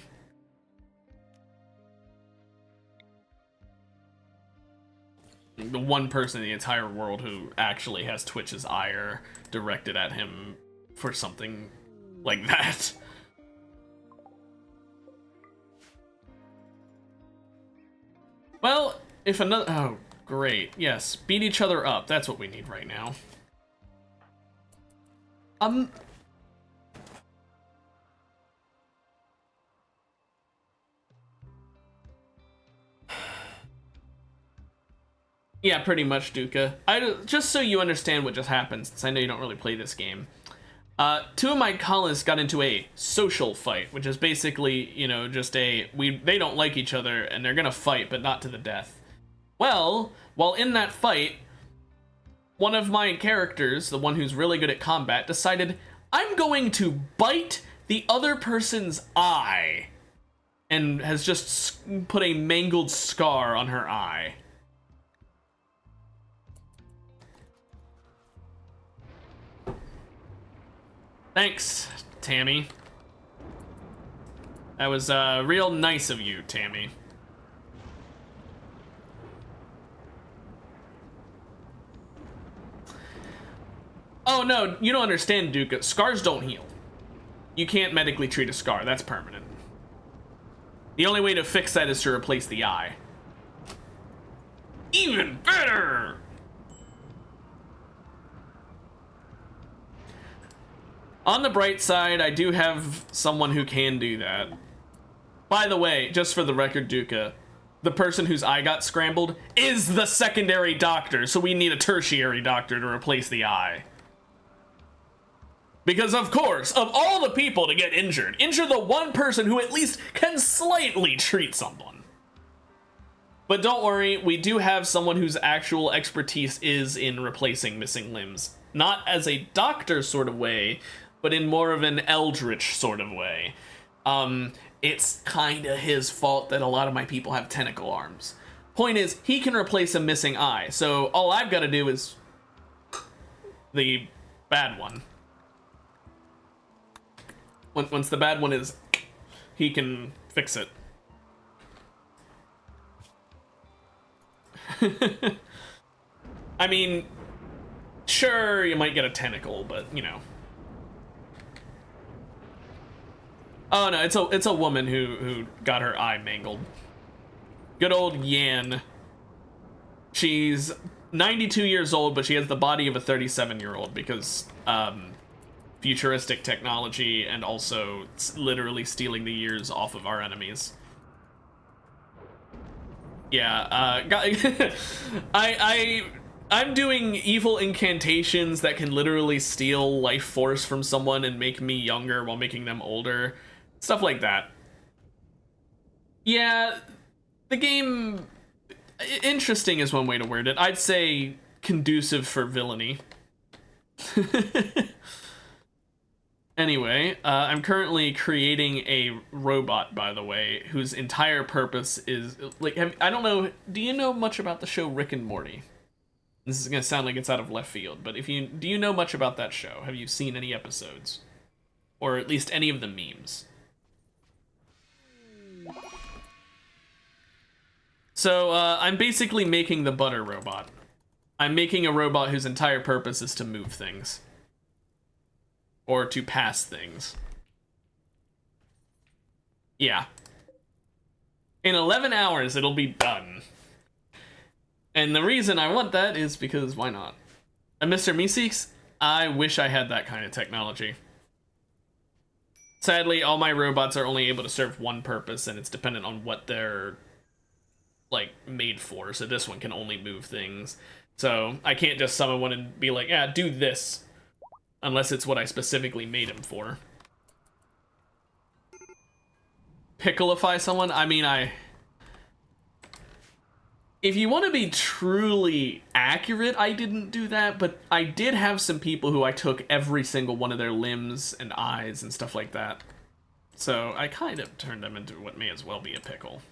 The one person in the entire world who actually has Twitch's ire directed at him for something like that. Well, if another... Oh, great. Yes, beat each other up. That's what we need right now. Yeah, pretty much, Duca. Just so you understand what just happened, since I know you don't really play this game. Two of my colonists got into a social fight, which is basically, you know, just they don't like each other and they're gonna fight, but not to the death. Well, while in that fight, one of my characters, the one who's really good at combat, decided, I'm going to bite the other person's eye, and has just put a mangled scar on her eye. Thanks, Tammy. That was real nice of you, Tammy. Oh no, you don't understand, Duca. Scars don't heal. You can't medically treat a scar, that's permanent. The only way to fix that is to replace the eye. Even better! On the bright side, I do have someone who can do that. By the way, just for the record, Duca, the person whose eye got scrambled is the secondary doctor, so we need a tertiary doctor to replace the eye. Because of course, of all the people to get injured, injure the one person who at least can slightly treat someone. But don't worry, we do have someone whose actual expertise is in replacing missing limbs. Not as a doctor sort of way, but in more of an eldritch sort of way. It's kinda his fault that a lot of my people have tentacle arms. Point is, he can replace a missing eye, so all I've gotta do is the bad one. Once the bad one is, he can fix it. I mean, sure, you might get a tentacle, but, you know. Oh no, it's a woman who got her eye mangled. Good old Yan. She's 92 years old, but she has the body of a 37-year-old because futuristic technology and also literally stealing the years off of our enemies. Yeah, I'm doing evil incantations that can literally steal life force from someone and make me younger while making them older. Stuff like that. Yeah, the game... Interesting is one way to word it. I'd say conducive for villainy. Anyway, I'm currently creating a robot, by the way, whose entire purpose is... like, I don't know... Do you know much about the show Rick and Morty? This is going to sound like it's out of left field, but do you know much about that show? Have you seen any episodes? Or at least any of the memes? So, I'm basically making the butter robot. I'm making a robot whose entire purpose is to move things. Or to pass things. Yeah. In 11 hours, it'll be done. And the reason I want that is because why not? And Mr. Meeseeks, I wish I had that kind of technology. Sadly, all my robots are only able to serve one purpose, and it's dependent on what they're like made for. So this one can only move things. So I can't just summon one and be like, yeah, do this. Unless it's what I specifically made him for. Pickleify someone? I mean, if you want to be truly accurate, I didn't do that, but I did have some people who I took every single one of their limbs and eyes and stuff like that. So I kind of turned them into what may as well be a pickle.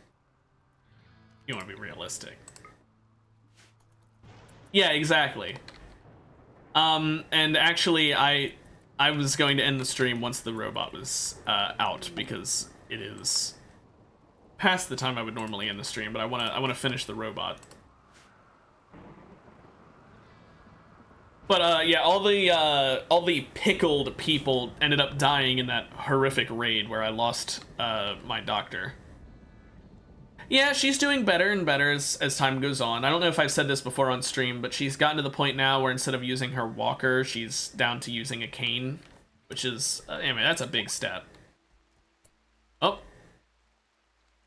You want to be realistic. Yeah, exactly. And actually, I was going to end the stream once the robot was out because it is past the time I would normally end the stream, but I wanna finish the robot. But yeah, all the pickled people ended up dying in that horrific raid where I lost my doctor. Yeah, she's doing better and better as time goes on. I don't know if I've said this before on stream, but she's gotten to the point now where instead of using her walker, she's down to using a cane, which is, anyway, that's a big step. Oh.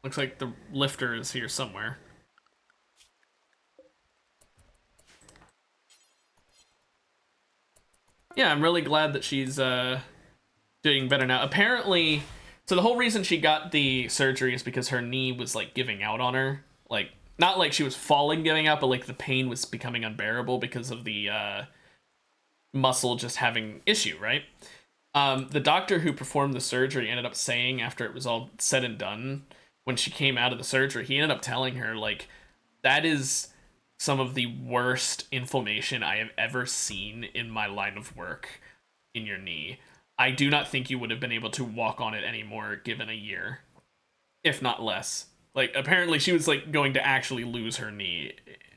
Looks like the lifter is here somewhere. Yeah, I'm really glad that she's doing better now. Apparently... So the whole reason she got the surgery is because her knee was, like, giving out on her. Like, not like she was falling giving out, but, like, the pain was becoming unbearable because of the muscle just having issue, right? The doctor who performed the surgery ended up saying after it was all said and done, when she came out of the surgery, he ended up telling her, like, that is some of the worst inflammation I have ever seen in my line of work in your knee. I do not think you would have been able to walk on it anymore given a year, if not less. Like, apparently she was, like, going to actually lose her knee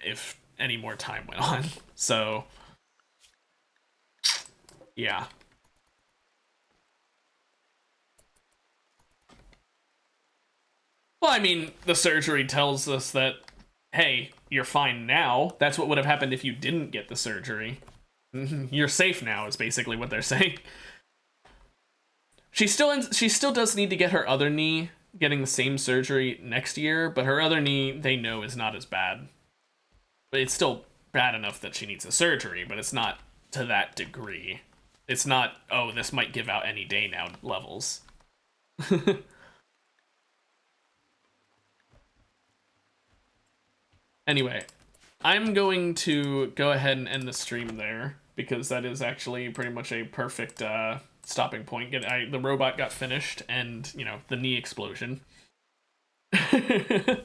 if any more time went on. So, yeah. Well, I mean, the surgery tells us that, hey, you're fine now. That's what would have happened if you didn't get the surgery. You're safe now, is basically what they're saying. She still does need to get her other knee getting the same surgery next year, but her other knee, they know, is not as bad. But it's still bad enough that she needs a surgery, but it's not to that degree. It's not, oh, this might give out any day now levels. Anyway, I'm going to go ahead and end the stream there, because that is actually pretty much a perfect stopping point. The robot got finished, and, you know, the knee explosion. But,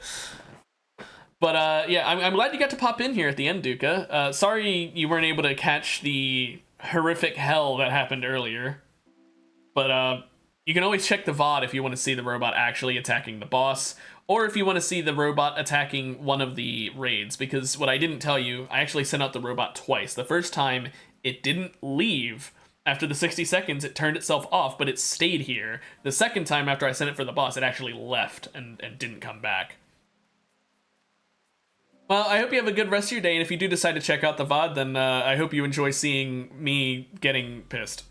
yeah, I'm glad you got to pop in here at the end, Duca. Sorry you weren't able to catch the horrific hell that happened earlier. But, you can always check the VOD if you want to see the robot actually attacking the boss, or if you want to see the robot attacking one of the raids, because what I didn't tell you, I actually sent out the robot twice. The first time, it didn't leave. After the 60 seconds, it turned itself off, but it stayed here. The second time after I sent it for the boss, it actually left and didn't come back. Well, I hope you have a good rest of your day, and if you do decide to check out the VOD, then I hope you enjoy seeing me getting pissed.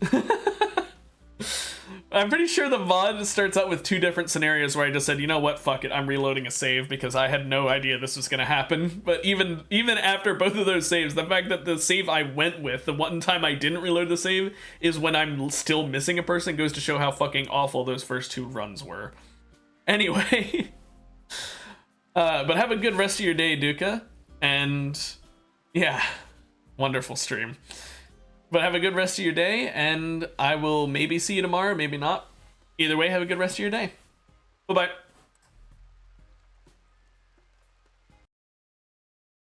I'm pretty sure the VOD starts out with 2 different scenarios where I just said, you know what, fuck it, I'm reloading a save because I had no idea this was gonna happen. But even after both of those saves, the fact that the save I went with, the one time I didn't reload the save, is when I'm still missing a person, goes to show how fucking awful those first 2 runs were. Anyway, but have a good rest of your day, Duka, and yeah, wonderful stream. But have a good rest of your day, and I will maybe see you tomorrow, maybe not. Either way, have a good rest of your day. Bye-bye.